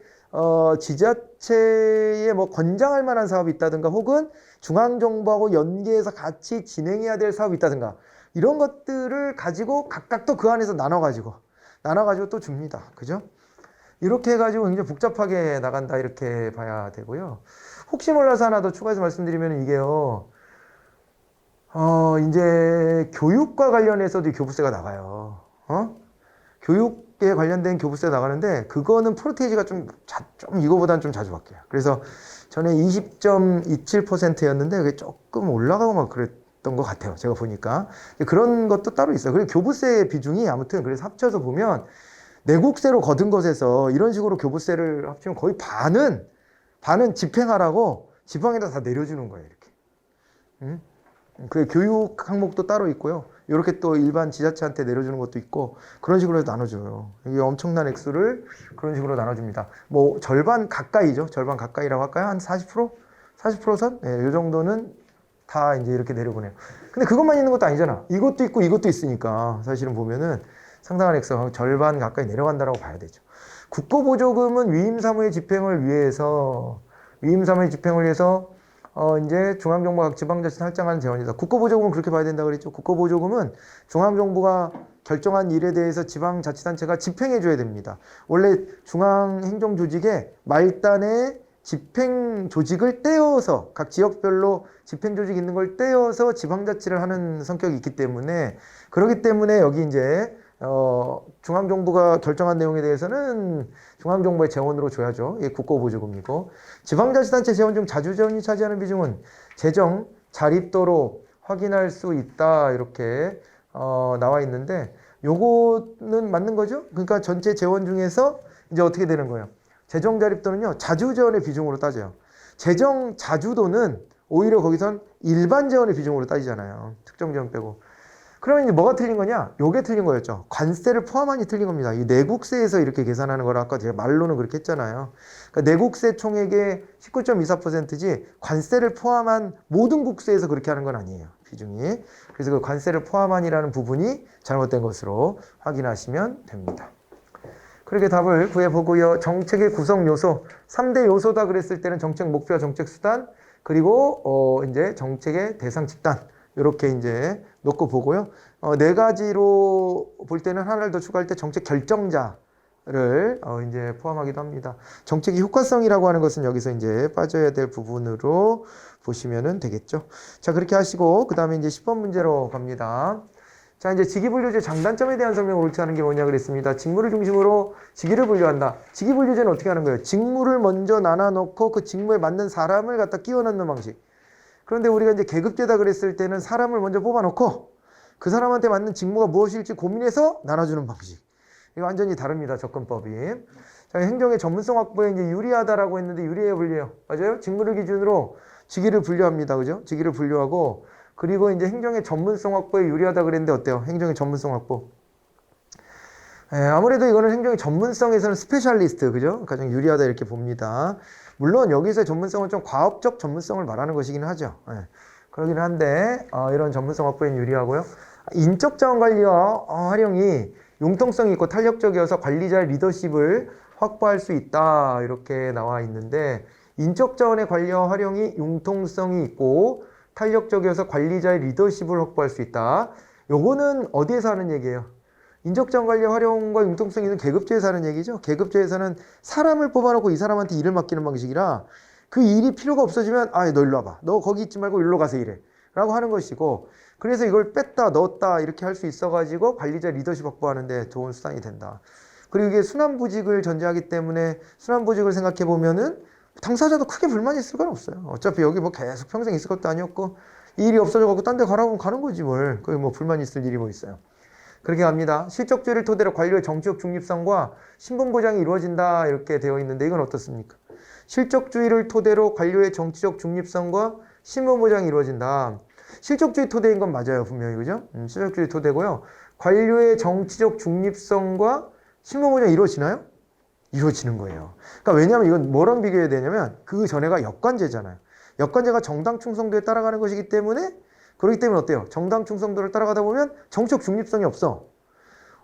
지자체에 권장할 만한 사업이 있다든가, 혹은 중앙정부하고 연계해서 같이 진행해야 될 사업이 있다든가, 이런 것들을 가지고 각각 또 그 안에서 나눠가지고 또 줍니다. 그죠? 이렇게 해가지고 굉장히 복잡하게 나간다. 이렇게 봐야 되고요. 혹시 몰라서 하나 더 추가해서 말씀드리면, 이게요, 이제 교육과 관련해서도 교부세가 나가요. 교육에 관련된 교부세 나가는데, 그거는 프로테이지가 좀 이거보다는 좀 자주 바뀌어요. 그래서 전에 20.27%였는데 그게 조금 올라가고 막 그랬던 것 같아요. 제가 보니까. 그런 것도 따로 있어요. 그리고 교부세 비중이 아무튼, 그래서 합쳐서 보면 내국세로 거둔 것에서 이런 식으로 교부세를 합치면 거의 반은 집행하라고 지방에다 다 내려주는 거예요. 이렇게. 그 교육 항목도 따로 있고요. 이렇게 또 일반 지자체한테 내려주는 것도 있고, 그런 식으로 해서 나눠줘요. 이게 엄청난 액수를 그런 식으로 나눠줍니다. 절반 가까이죠. 절반 가까이라고 할까요? 한 40%? 40%선? 네, 이 정도는 다 이제 이렇게 내려보내요. 근데 그것만 있는 것도 아니잖아. 이것도 있고 이것도 있으니까, 사실은 보면은 상당한 액수, 절반 가까이 내려간다라고 봐야 되죠. 국고보조금은 위임사무의 집행을 위해서 이제 중앙정부가 각 지방자치 할당하는 재원이다. 국고보조금은 그렇게 봐야 된다 그랬죠. 국고보조금은 중앙정부가 결정한 일에 대해서 지방자치단체가 집행해줘야 됩니다. 원래 중앙행정조직의 말단에 집행조직을 떼어서 각 지역별로 집행조직이 있는 걸 떼어서 지방자치를 하는 성격이 있기 때문에 그렇기 때문에 여기 이제 중앙정부가 결정한 내용에 대해서는 중앙정부의 재원으로 줘야죠. 이게 국고보조금이고 지방자치단체 재원 중 자주재원이 차지하는 비중은 재정 자립도로 확인할 수 있다 이렇게 나와 있는데 요거는 맞는 거죠. 그러니까 전체 재원 중에서 이제 어떻게 되는 거예요? 재정 자립도는요 자주재원의 비중으로 따져요. 재정 자주도는 오히려 거기선 일반 재원의 비중으로 따지잖아요. 특정 재원 빼고. 그러면 이제 뭐가 틀린 거냐? 요게 틀린 거였죠. 관세를 포함하니 틀린 겁니다. 이 내국세에서 이렇게 계산하는 거라 아까 제가 말로는 그렇게 했잖아요. 그러니까 내국세 총액의 19.24%지 관세를 포함한 모든 국세에서 그렇게 하는 건 아니에요. 비중이. 그래서 그 관세를 포함한이라는 부분이 잘못된 것으로 확인하시면 됩니다. 그렇게 답을 구해보고요. 정책의 구성 요소, 3대 요소다 그랬을 때는 정책 목표와 정책 수단, 그리고 이제 정책의 대상 집단 이렇게 이제 놓고 보고요. 네 가지로 볼 때는 하나를 더 추가할 때 정책 결정자를 이제 포함하기도 합니다. 정책의 효과성이라고 하는 것은 여기서 이제 빠져야 될 부분으로 보시면은 되겠죠. 자, 그렇게 하시고 그 다음에 이제 10번 문제로 갑니다. 자, 이제 직위분류제 장단점에 대한 설명을 옳게 하는 게 뭐냐 그랬습니다. 직무를 중심으로 직위를 분류한다. 직위분류제는 어떻게 하는 거예요? 직무를 먼저 나눠놓고 그 직무에 맞는 사람을 갖다 끼워 넣는 방식. 그런데 우리가 이제 계급제다 그랬을 때는 사람을 먼저 뽑아놓고 그 사람한테 맞는 직무가 무엇일지 고민해서 나눠주는 방식. 이거 완전히 다릅니다. 접근법이. 자, 행정의 전문성 확보에 이제 유리하다라고 했는데 유리해요, 불리해요? 맞아요? 직무를 기준으로 직위를 분류합니다. 그죠? 직위를 분류하고 그리고 이제 행정의 전문성 확보에 유리하다 그랬는데 어때요? 행정의 전문성 확보. 아무래도 이거는 행정의 전문성에서는 스페셜리스트, 그죠? 가장 유리하다 이렇게 봅니다. 물론 여기서의 전문성은 좀 과업적 전문성을 말하는 것이긴 하죠. 그러긴 한데 이런 전문성 확보에는 유리하고요. 인적 자원 관리와 활용이 융통성이 있고 탄력적이어서 관리자의 리더십을 확보할 수 있다 이렇게 나와 있는데 인적 자원의 관리와 활용이 융통성이 있고 탄력적이어서 관리자의 리더십을 확보할 수 있다. 요거는 어디에서 하는 얘기예요? 인적자원 관리 활용과 융통성이 있는 계급제에서 하는 얘기죠. 계급제에서는 사람을 뽑아놓고 이 사람한테 일을 맡기는 방식이라 그 일이 필요가 없어지면 너 일로 와봐. 너 거기 있지 말고 일로 가서 일해. 라고 하는 것이고 그래서 이걸 뺐다 넣었다 이렇게 할 수 있어가지고 관리자 리더십 확보하는 데 좋은 수단이 된다. 그리고 이게 순환보직을 전제하기 때문에 순환보직을 생각해보면은 당사자도 크게 불만이 있을 건 없어요. 어차피 여기 뭐 계속 평생 있을 것도 아니었고 이 일이 없어져갖고 딴 데 가라고 하면 가는 거지 뭘. 거기 뭐 불만 있을 일이 뭐 있어요. 그렇게 갑니다. 실적주의를 토대로 관료의 정치적 중립성과 신분보장이 이루어진다 이렇게 되어 있는데 이건 어떻습니까? 실적주의를 토대로 관료의 정치적 중립성과 신분보장이 이루어진다. 실적주의 토대인 건 맞아요. 분명히. 그죠? 실적주의 토대고요. 관료의 정치적 중립성과 신분보장이 이루어지나요? 이루어지는 거예요. 그러니까 왜냐하면 이건 뭐랑 비교해야 되냐면 그 전에가 역관제잖아요. 역관제가 정당 충성도에 따라가는 것이기 때문에 그렇기 때문에 어때요? 정당 충성도를 따라가다 보면 정치적 중립성이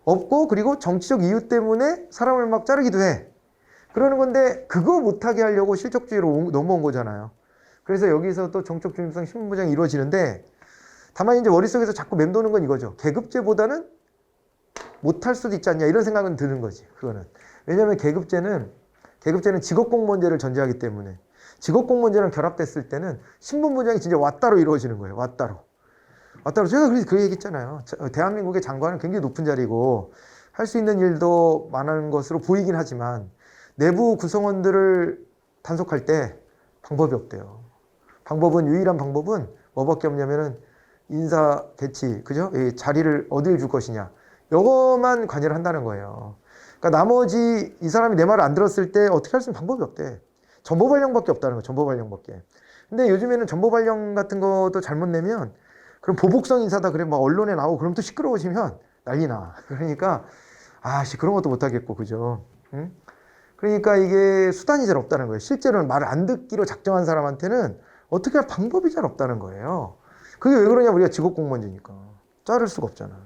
없고 그리고 정치적 이유 때문에 사람을 막 자르기도 해. 그러는 건데 그거 못하게 하려고 실적주의로 넘어온 거잖아요. 그래서 여기서 또 정치적 중립성 신분보장이 이루어지는데 다만 이제 머릿속에서 자꾸 맴도는 건 이거죠. 계급제보다는 못할 수도 있지 않냐 이런 생각은 드는 거지. 그거는. 왜냐하면 계급제는 직업공무원제를 전제하기 때문에 직업공무원제랑 결합됐을 때는 신분보장이 진짜 왓다로 이루어지는 거예요. 왓다로. 제가 그래서 그 얘기 했잖아요. 대한민국의 장관은 굉장히 높은 자리고 할 수 있는 일도 많은 것으로 보이긴 하지만 내부 구성원들을 단속할 때 방법이 없대요. 유일한 방법은 뭐밖에 없냐면은 인사 배치, 그죠? 이 자리를 어디에 줄 것이냐. 요것만 관여를 한다는 거예요. 그러니까 나머지 이 사람이 내 말을 안 들었을 때 어떻게 할 수 있는 방법이 없대. 전보 발령밖에 없다는 거예요. 전보 발령밖에. 근데 요즘에는 전보 발령 같은 것도 잘못 내면 그럼 보복성 인사다 그래 막 언론에 나오고 그럼 또 시끄러워지면 난리나. 그러니까 그런 것도 못 하겠고 그죠? 응? 그러니까 이게 수단이 잘 없다는 거예요. 실제로는 말을 안 듣기로 작정한 사람한테는 어떻게 할 방법이 잘 없다는 거예요. 그게 왜 그러냐? 우리가 직업공무원이니까 자를 수가 없잖아.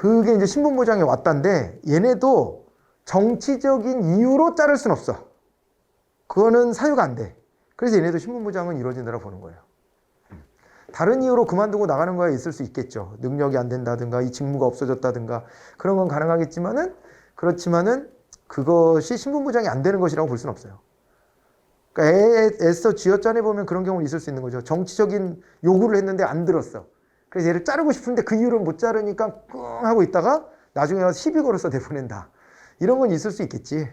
그게 이제 신분보장에 왔다는데 얘네도 정치적인 이유로 자를 순 없어. 그거는 사유가 안 돼. 그래서 얘네도 신분보장은 이루어진다고 보는 거예요. 다른 이유로 그만두고 나가는 거야 있을 수 있겠죠. 능력이 안 된다든가 이 직무가 없어졌다든가 그런 건 가능하겠지만은 그렇지만은 그것이 신분보장이 안 되는 것이라고 볼 수는 없어요. 그러니까 애써 쥐어짜내 보면 그런 경우는 있을 수 있는 거죠. 정치적인 요구를 했는데 안 들었어. 그래서 얘를 자르고 싶은데 그 이유를 못 자르니까 끙 하고 있다가 나중에 가서 시비 걸어서 내보낸다. 이런 건 있을 수 있겠지.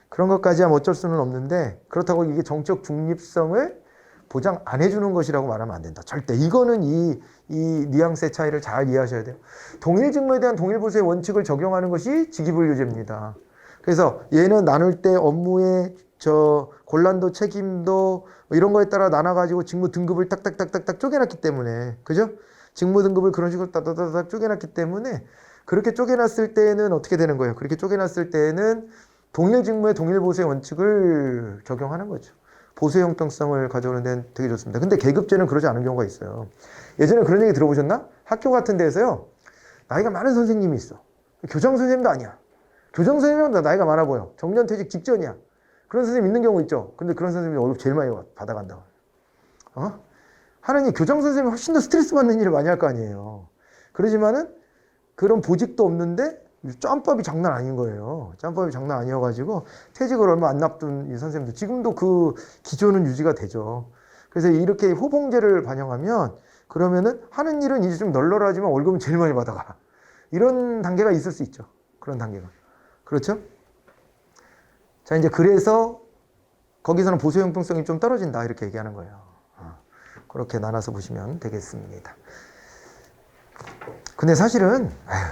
그런 것까지 하면 어쩔 수는 없는데 그렇다고 이게 정치적 중립성을 보장 안 해주는 것이라고 말하면 안 된다. 절대. 이거는 이 뉘앙스의 차이를 잘 이해하셔야 돼요. 동일 직무에 대한 동일 보수의 원칙을 적용하는 것이 직위분류제입니다. 그래서 얘는 나눌 때 업무의 곤란도, 책임도 이런 거에 따라 나눠가지고 직무 등급을 딱딱딱딱딱 쪼개놨기 때문에, 그죠? 직무 등급을 그런 식으로 딱딱딱딱 쪼개놨기 때문에 그렇게 쪼개놨을 때는 어떻게 되는 거예요? 그렇게 쪼개놨을 때는 동일 직무의 동일 보수의 원칙을 적용하는 거죠. 보수의 형평성을 가져오는 데는 되게 좋습니다. 근데 계급제는 그러지 않은 경우가 있어요. 예전에 그런 얘기 들어보셨나? 학교 같은 데에서요, 나이가 많은 선생님이 있어. 교장 선생님도 아니야. 교장 선생님은 나이가 많아 보여. 정년퇴직 직전이야. 그런 선생님 있는 경우 있죠. 근데 그런 선생님이 월급 제일 많이 받아간다고. 하느니 교장 선생님이 훨씬 더 스트레스 받는 일을 많이 할 거 아니에요. 그러지만은 그런 보직도 없는데 짬밥이 장난 아닌 거예요. 짬밥이 장난 아니어가지고 퇴직을 얼마 안 앞둔 이 선생님들 지금도 그 기조는 유지가 되죠. 그래서 이렇게 호봉제를 반영하면 그러면은 하는 일은 이제 좀 널널하지만 월급은 제일 많이 받아가. 이런 단계가 있을 수 있죠. 그런 단계가. 그렇죠? 자, 이제 그래서 거기서는 보수 형평성이 좀 떨어진다 이렇게 얘기하는 거예요. 그렇게 나눠서 보시면 되겠습니다. 근데 사실은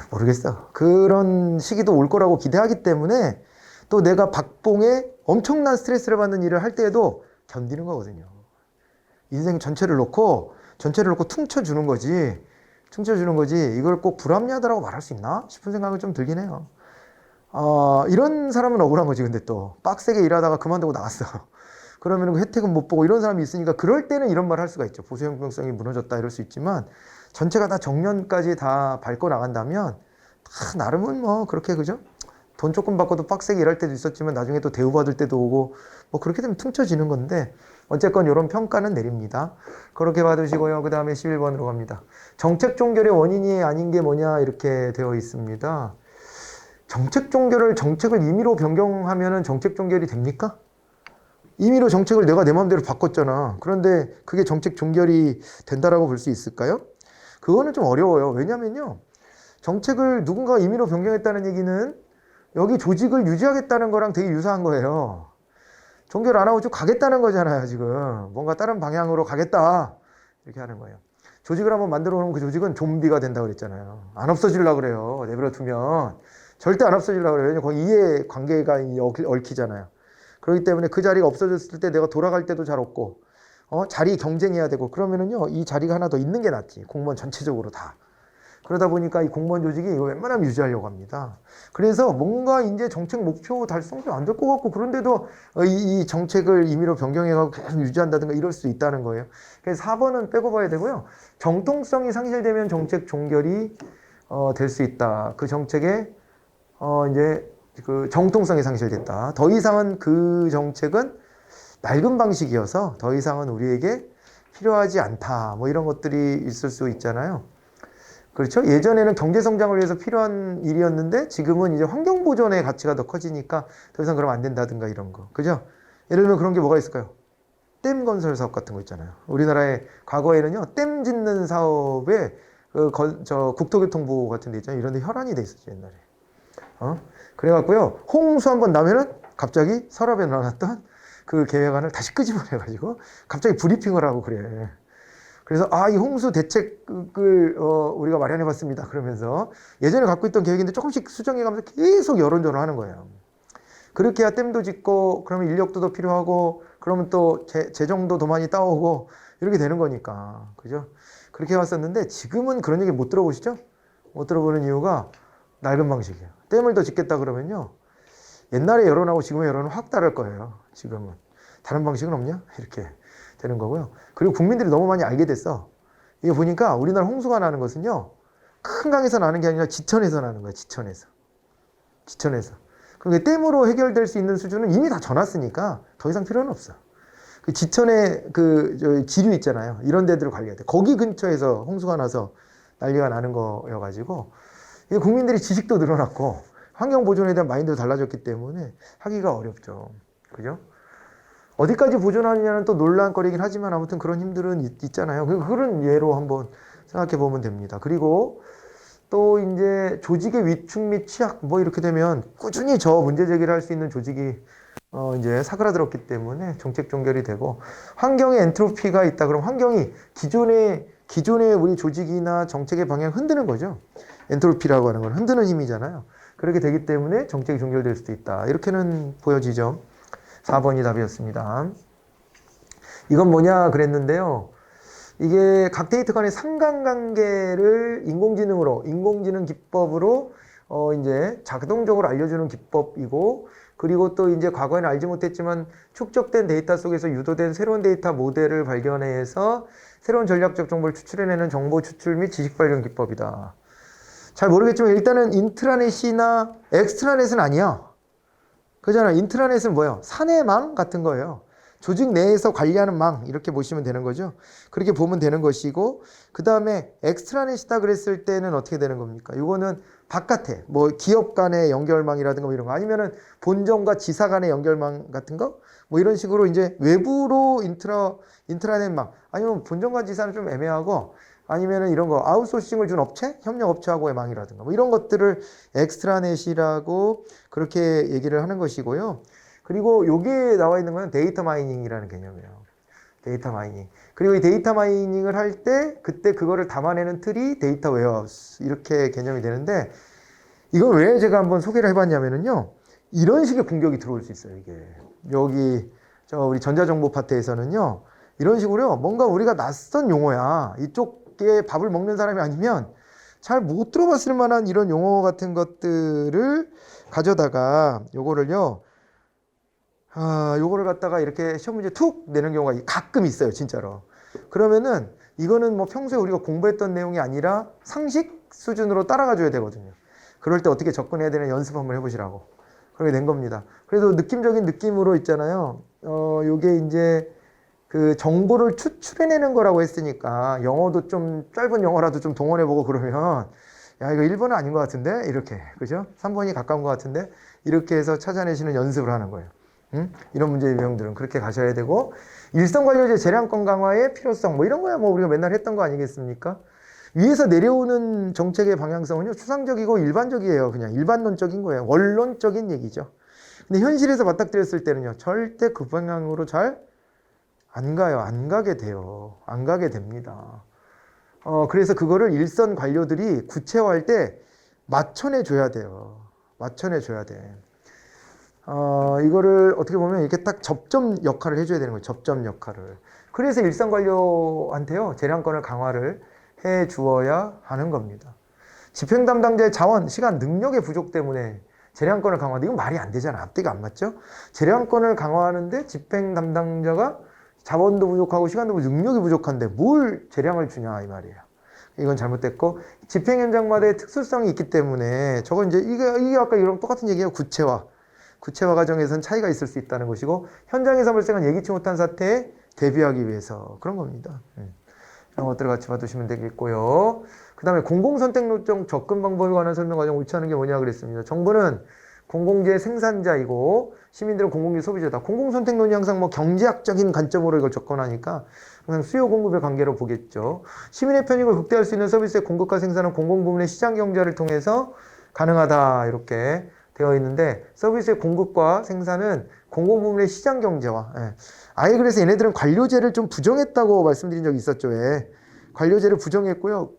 모르겠어. 그런 시기도 올 거라고 기대하기 때문에 또 내가 박봉에 엄청난 스트레스를 받는 일을 할 때에도 견디는 거거든요. 인생 전체를 놓고 퉁쳐주는 거지. 퉁쳐주는 거지. 이걸 꼭 불합리하다라고 말할 수 있나 싶은 생각을 좀 들긴 해요. 이런 사람은 억울한 거지. 근데 또 빡세게 일하다가 그만두고 나갔어. 그러면 그 혜택은 못 보고 이런 사람이 있으니까 그럴 때는 이런 말 할 수가 있죠. 보수 형평성이 무너졌다 이럴 수 있지만 전체가 다 정년까지 다 밟고 나간다면 다 나름은 뭐 그렇게 그죠? 돈 조금 받고도 빡세게 일할 때도 있었지만 나중에 또 대우받을 때도 오고 뭐 그렇게 되면 퉁쳐지는 건데 어쨌건 이런 평가는 내립니다. 그렇게 받으시고요. 그 다음에 11번으로 갑니다. 정책 종결의 원인이 아닌 게 뭐냐 이렇게 되어 있습니다. 정책을 임의로 변경하면은 정책 종결이 됩니까? 임의로 정책을 내가 내 마음대로 바꿨잖아. 그런데 그게 정책 종결이 된다라고 볼 수 있을까요? 그거는 좀 어려워요. 왜냐면요. 정책을 누군가 임의로 변경했다는 얘기는 여기 조직을 유지하겠다는 거랑 되게 유사한 거예요. 종결 안 하고 쭉 가겠다는 거잖아요, 지금. 뭔가 다른 방향으로 가겠다. 이렇게 하는 거예요. 조직을 한번 만들어 놓으면 그 조직은 좀비가 된다고 그랬잖아요. 안 없어지려고 그래요. 내버려 두면. 절대 안 없어지려고 그래요. 왜냐면 거기 이해 관계가 얽히잖아요. 그렇기 때문에 그 자리가 없어졌을 때 내가 돌아갈 때도 잘 없고, 자리 경쟁해야 되고, 그러면은요, 이 자리가 하나 더 있는 게 낫지. 공무원 전체적으로 다. 그러다 보니까 이 공무원 조직이 이거 웬만하면 유지하려고 합니다. 그래서 뭔가 이제 정책 목표 달성도 안 될 것 같고, 그런데도 이 정책을 임의로 변경해가지고 계속 유지한다든가 이럴 수 있다는 거예요. 그래서 4번은 빼고 봐야 되고요. 정통성이 상실되면 정책 종결이 될 수 있다. 그 정책의 이제 그 정통성이 상실됐다. 더 이상은 그 정책은 낡은 방식이어서 더 이상은 우리에게 필요하지 않다. 뭐 이런 것들이 있을 수 있잖아요. 그렇죠? 예전에는 경제 성장을 위해서 필요한 일이었는데 지금은 이제 환경 보존의 가치가 더 커지니까 더 이상 그러면 안 된다든가 이런 거. 그죠? 예를 들면 그런 게 뭐가 있을까요? 댐 건설 사업 같은 거 있잖아요. 우리나라의 과거에는요, 댐 짓는 사업에 국토교통부 같은 데 있잖아요. 이런 데 혈안이 돼 있었죠, 옛날에. 그래갖고요, 홍수 한번 나면은 갑자기 서랍에 넣어놨던 그 계획안을 다시 끄집어내가지고 갑자기 브리핑을 하고 그래. 그래서 이 홍수 대책을 우리가 마련해봤습니다. 그러면서 예전에 갖고 있던 계획인데 조금씩 수정해가면서 계속 여론전을 하는 거예요. 그렇게 해야 댐도 짓고 그러면 인력도 더 필요하고 그러면 또 재정도 더 많이 따오고 이렇게 되는 거니까. 그죠? 그렇게 해왔었는데 지금은 그런 얘기 못 들어보시죠? 못 들어보는 이유가 낡은 방식이에요. 댐을 더 짓겠다 그러면요, 옛날의 여론하고 지금의 여론은 확 다를 거예요. 지금은 다른 방식은 없냐? 이렇게 되는 거고요. 그리고 국민들이 너무 많이 알게 됐어. 이게 보니까 우리나라 홍수가 나는 것은요, 큰 강에서 나는 게 아니라 지천에서 나는 거야. 지천에서. 그럼 댐으로 해결될 수 있는 수준은 이미 다 져놨으니까 더 이상 필요는 없어. 그 지천에 저 지류 있잖아요. 이런 데들을 관리해야 돼. 거기 근처에서 홍수가 나서 난리가 나는 거여가지고 이게 국민들이 지식도 늘어났고 환경 보존에 대한 마인드도 달라졌기 때문에 하기가 어렵죠. 그죠? 어디까지 보존하느냐는 또 논란거리긴 하지만 아무튼 그런 힘들은 있잖아요. 그런 예로 한번 생각해 보면 됩니다. 그리고 또 이제 조직의 위축 및 취약 뭐 이렇게 되면 꾸준히 저 문제 제기를 할 수 있는 조직이 이제 사그라들었기 때문에 정책 종결이 되고 환경에 엔트로피가 있다. 그럼 환경이 기존의 우리 조직이나 정책의 방향 흔드는 거죠. 엔트로피라고 하는 건 흔드는 힘이잖아요. 그렇게 되기 때문에 정책이 종결될 수도 있다. 이렇게는 보여지죠. 4번이 답이었습니다. 이건 뭐냐 그랬는데요. 이게 각 데이터 간의 상관관계를 인공지능 기법으로 이제 자동적으로 알려주는 기법이고, 그리고 또 이제 과거에는 알지 못했지만 축적된 데이터 속에서 유도된 새로운 데이터 모델을 발견해서 새로운 전략적 정보를 추출해내는 정보 추출 및 지식 발견 기법이다. 잘 모르겠지만 일단은 인트라넷이나 엑스트라넷은 아니야. 그잖아. 인트라넷은 뭐예요? 사내망 같은 거예요. 조직 내에서 관리하는 망 이렇게 보시면 되는 거죠. 그렇게 보면 되는 것이고, 그 다음에 엑스트라넷이다 그랬을 때는 어떻게 되는 겁니까? 이거는 바깥에 뭐 기업 간의 연결망이라든가 뭐 이런 거, 아니면은 본점과 지사 간의 연결망 같은 거, 뭐 이런 식으로 이제 외부로 인트라넷망, 아니면 본점과 지사는 좀 애매하고, 아니면은 이런 거 아웃소싱을 준 업체, 협력 업체하고의 망이라든가 뭐 이런 것들을 엑스트라넷이라고 그렇게 얘기를 하는 것이고요. 그리고 여기에 나와 있는 건 데이터 마이닝이라는 개념이에요. 데이터 마이닝. 그리고 이 데이터 마이닝을 할 때 그때 그거를 담아내는 틀이 데이터 웨어하우스 이렇게 개념이 되는데, 이걸 왜 제가 한번 소개를 해봤냐면요, 이런 식의 공격이 들어올 수 있어요. 이게 여기 우리 전자정보 파트에서는요, 이런 식으로요, 뭔가 우리가 낯선 용어야, 이쪽에 밥을 먹는 사람이 아니면 잘 못 들어봤을 만한 이런 용어 같은 것들을 가져다가 요거를 갖다가 이렇게 시험 문제 툭 내는 경우가 가끔 있어요, 진짜로. 그러면은 이거는 뭐 평소에 우리가 공부했던 내용이 아니라 상식 수준으로 따라가 줘야 되거든요. 그럴 때 어떻게 접근해야 되는 연습 한번 해보시라고. 그렇게 된 겁니다. 그래도 느낌적인 느낌으로 있잖아요. 요게 이제 그 정보를 추출해내는 거라고 했으니까 영어도 좀 짧은 영어라도 좀 동원해보고 그러면, 야, 이거 1번은 아닌 것 같은데? 이렇게. 그죠? 3번이 가까운 것 같은데? 이렇게 해서 찾아내시는 연습을 하는 거예요. 이런 문제 유형들은 그렇게 가셔야 되고, 일성관료제 재량권 강화의 필요성 뭐 이런 거야 뭐 우리가 맨날 했던 거 아니겠습니까? 위에서 내려오는 정책의 방향성은요, 추상적이고 일반적이에요. 그냥 일반론적인 거예요. 원론적인 얘기죠. 근데 현실에서 맞닥뜨렸을 때는요, 절대 그 방향으로 잘 안 가요. 안 가게 돼요. 안 가게 됩니다. 그래서 그거를 일선 관료들이 구체화할 때 맞춰내줘야 돼요. 맞춰내줘야 돼. 이거를 어떻게 보면 이렇게 딱 접점 역할을 해줘야 되는 거예요. 접점 역할을. 그래서 일선 관료한테요, 재량권을 강화를 해 주어야 하는 겁니다. 집행 담당자의 자원, 시간, 능력의 부족 때문에 재량권을 강화하는데 이건 말이 안 되잖아. 앞뒤가 안 맞죠? 재량권을 강화하는데 집행 담당자가 자원도 부족하고 시간도 부족하고 능력이 부족한데 뭘 재량을 주냐 이 말이에요. 이건 잘못됐고, 집행 현장마다의 특수성이 있기 때문에 저건 이제 이게 아까 이런 똑같은 얘기예요. 구체화 과정에서는 차이가 있을 수 있다는 것이고, 현장에서 발생한 예기치 못한 사태에 대비하기 위해서 그런 겁니다. 이런 것들을 같이 봐두시면 되겠고요. 그 다음에 공공선택론적 접근 방법에 관한 설명 과정 옳지 않은 게 뭐냐 그랬습니다. 정부는 공공재 생산자이고 시민들은 공공재 소비자다. 공공선택론이 항상 뭐 경제학적인 관점으로 이걸 접근하니까 항상 수요 공급의 관계로 보겠죠. 시민의 편익을 극대화할 수 있는 서비스의 공급과 생산은 공공부문의 시장 경제를 통해서 가능하다 이렇게 되어 있는데, 서비스의 공급과 생산은 공공부문의 시장 경제와, 아예 그래서 얘네들은 관료제를 좀 부정했다고 말씀드린 적이 있었죠. 관료제를 부정했고요.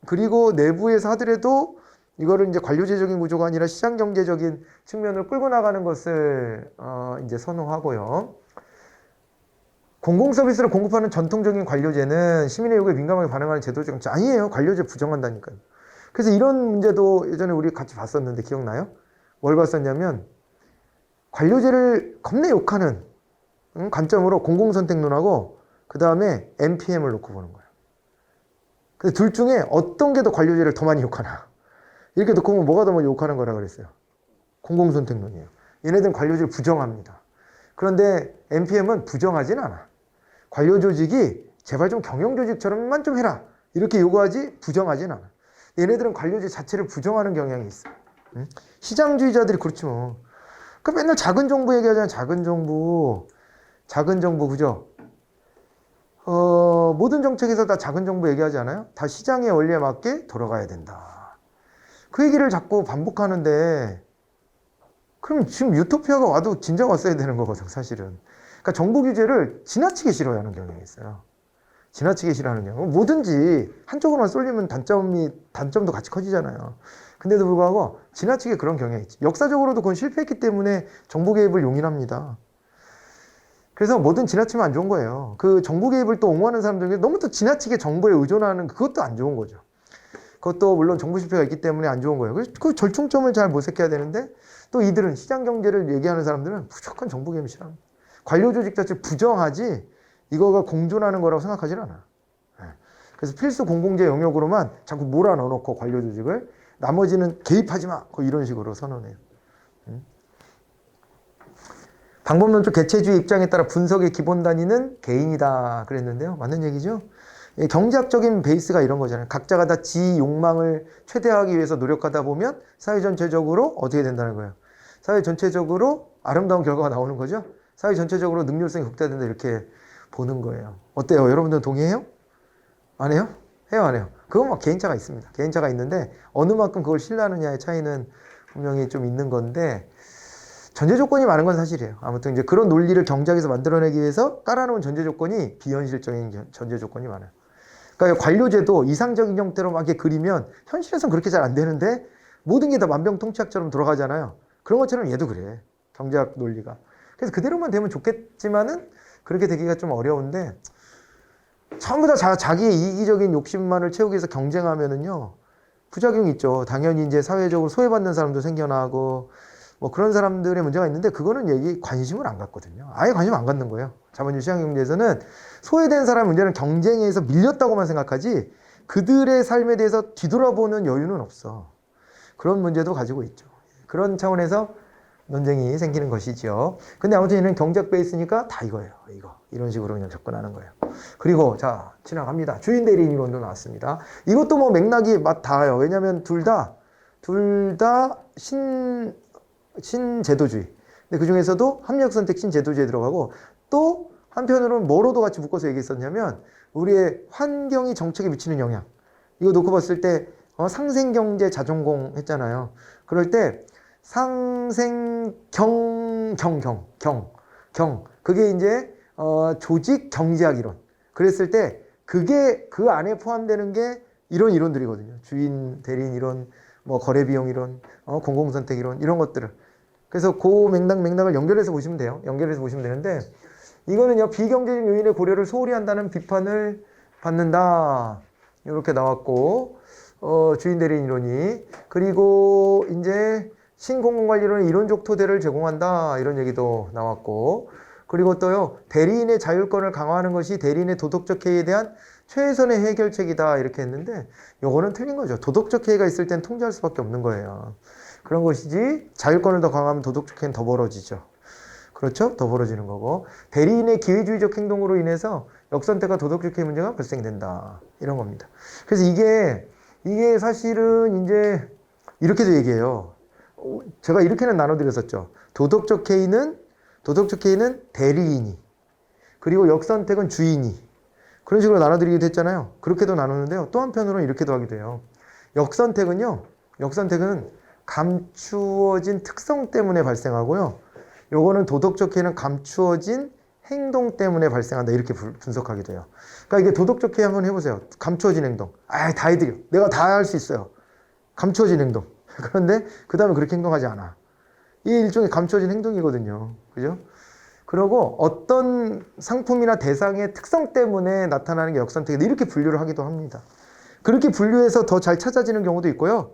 그리고 내부에서 하더라도 이거를 이제 관료제적인 구조가 아니라 시장 경제적인 측면을 끌고 나가는 것을 이제 선호하고요. 공공서비스를 공급하는 전통적인 관료제는 시민의 요구에 민감하게 반응하는 제도적 정책 아니에요. 관료제 부정한다니까요. 그래서 이런 문제도 예전에 우리 같이 봤었는데 기억나요? 뭘 봤었냐면, 관료제를 겁내 욕하는 관점으로 공공선택론하고 그 다음에 NPM을 놓고 보는 거예요. 근데 둘 중에 어떤 게 더 관료제를 더 많이 욕하나? 이렇게 놓고 보면 뭐가 더 많이 욕하는 거라 그랬어요? 공공선택론이에요. 얘네들은 관료제를 부정합니다. 그런데 NPM은 부정하진 않아. 관료조직이 제발 좀 경영조직처럼만 좀 해라. 이렇게 요구하지 부정하진 않아. 얘네들은 관료제 자체를 부정하는 경향이 있어. 응? 시장주의자들이 그렇지 뭐. 그 맨날 작은 정부 얘기하잖아요. 작은 정부. 작은 정부, 그죠? 모든 정책에서 다 작은 정부 얘기하지 않아요? 다 시장의 원리에 맞게 돌아가야 된다. 그 얘기를 자꾸 반복하는데, 그럼 지금 유토피아가 와도 진작 왔어야 되는 거거든, 사실은. 그러니까 정부 규제를 지나치게 싫어하는 경향이 있어요. 지나치게 싫어하는 경우. 뭐든지 한쪽으로만 쏠리면 단점도 같이 커지잖아요. 근데도 불구하고 지나치게 그런 경향이 있지. 역사적으로도 그건 실패했기 때문에 정부 개입을 용인합니다. 그래서 뭐든 지나치면 안 좋은 거예요. 그 정부 개입을 또 옹호하는 사람들 중에 너무 또 지나치게 정부에 의존하는 그것도 안 좋은 거죠. 그것도 물론 정부 실패가 있기 때문에 안 좋은 거예요. 그래서 그 절충점을 잘 모색해야 되는데 또 이들은 시장 경제를 얘기하는 사람들은 무조건 정부 개입을 싫어합니다. 관료 조직 자체 부정하지 이거가 공존하는 거라고 생각하진 않아. 그래서 필수 공공재 영역으로만 자꾸 몰아넣어놓고 관료 조직을 나머지는 개입하지 마. 이런 식으로 선언해요. 방법론적 개체주의 입장에 따라 분석의 기본 단위는 개인이다 그랬는데요. 맞는 얘기죠? 경제학적인 베이스가 이런 거잖아요. 각자가 다 지 욕망을 최대화하기 위해서 노력하다 보면 사회 전체적으로 어떻게 된다는 거예요. 사회 전체적으로 아름다운 결과가 나오는 거죠. 사회 전체적으로 능률성이 극대화된다 이렇게 보는 거예요. 어때요? 여러분들 동의해요? 안 해요? 해요, 안 해요? 그건 뭐 개인차가 있습니다. 개인차가 있는데 어느 만큼 그걸 신뢰하느냐의 차이는 분명히 좀 있는 건데 전제 조건이 많은 건 사실이에요. 아무튼 이제 그런 논리를 경제학에서 만들어내기 위해서 깔아놓은 전제 조건이 비현실적인 전제 조건이 많아요. 그러니까 관료제도 이상적인 형태로 막 이렇게 그리면 현실에서는 그렇게 잘 안 되는데 모든 게 다 만병통치약처럼 돌아가잖아요. 그런 것처럼 얘도 그래. 경제학 논리가. 그래서 그대로만 되면 좋겠지만은 그렇게 되기가 좀 어려운데 전부 다 자기의 이기적인 욕심만을 채우기 위해서 경쟁하면은요 부작용이 있죠. 당연히 이제 사회적으로 소외받는 사람도 생겨나고 뭐 그런 사람들의 문제가 있는데 그거는 관심을 안 갖거든요. 아예 관심 안 갖는 거예요. 자본주의 시장경제에서는 소외된 사람의 문제는 경쟁에 의해서 밀렸다고만 생각하지 그들의 삶에 대해서 뒤돌아보는 여유는 없어. 그런 문제도 가지고 있죠. 그런 차원에서 논쟁이 생기는 것이죠. 근데 아무튼 얘는 경제학 베이스니까 다 이거예요. 이런 식으로 그냥 접근하는 거예요. 그리고 자 지나갑니다. 주인 대리인 이론도 나왔습니다. 이것도 뭐 맥락이 닿아요. 왜냐하면 둘 다 신제도주의. 근데 그 중에서도 합리적 선택 신제도주의에 들어가고 또 한편으로는 뭐로도 같이 묶어서 얘기했었냐면 우리의 환경이 정책에 미치는 영향. 이거 놓고 봤을 때 상생경제 자전공 했잖아요. 그럴 때 상생경 그게 이제 조직 경제학 이론. 그랬을 때 그게 그 안에 포함되는 게 이런 이론들이거든요. 주인 대리인 이론, 뭐 거래 비용 이론, 공공선택 이론 이런 것들을. 그래서 그 맥락을 연결해서 보시면 돼요. 연결해서 보시면 되는데 이거는요 비경제적 요인의 고려를 소홀히 한다는 비판을 받는다. 이렇게 나왔고 주인 대리인 이론이 그리고 이제 신공공관리론의 이론적 토대를 제공한다. 이런 얘기도 나왔고 그리고 또요 대리인의 자율권을 강화하는 것이 대리인의 도덕적 해이에 대한 최선의 해결책이다. 이렇게 했는데 요거는 틀린 거죠. 도덕적 해이가 있을 땐 통제할 수밖에 없는 거예요. 그런 것이지 자율권을 더 강화하면 도덕적 해이는 더 벌어지죠. 그렇죠? 더 벌어지는 거고 대리인의 기회주의적 행동으로 인해서 역선택과 도덕적 해이 문제가 발생된다. 이런 겁니다. 그래서 이게 사실은 이제 이렇게도 얘기해요. 제가 이렇게는 나눠드렸었죠. 도덕적 해이는 대리인이 그리고 역선택은 주인이 그런 식으로 나눠드리기도 했잖아요. 그렇게도 나누는데요. 또 한편으로는 이렇게도 하기도 해요. 역선택은 감추어진 특성 때문에 발생하고요. 요거는 도덕적 해이는 감추어진 행동 때문에 발생한다. 이렇게 분석하기도 해요. 그러니까 이게 도덕적 해이 한번 해보세요. 감추어진 행동. 다 해드려. 내가 다 할 수 있어요. 감추어진 행동. 그런데 그 다음에 그렇게 행동하지 않아. 이게 일종의 감추어진 행동이거든요. 그죠? 그리고 어떤 상품이나 대상의 특성 때문에 나타나는 게 역선택이다. 이렇게 분류를 하기도 합니다. 그렇게 분류해서 더 잘 찾아지는 경우도 있고요.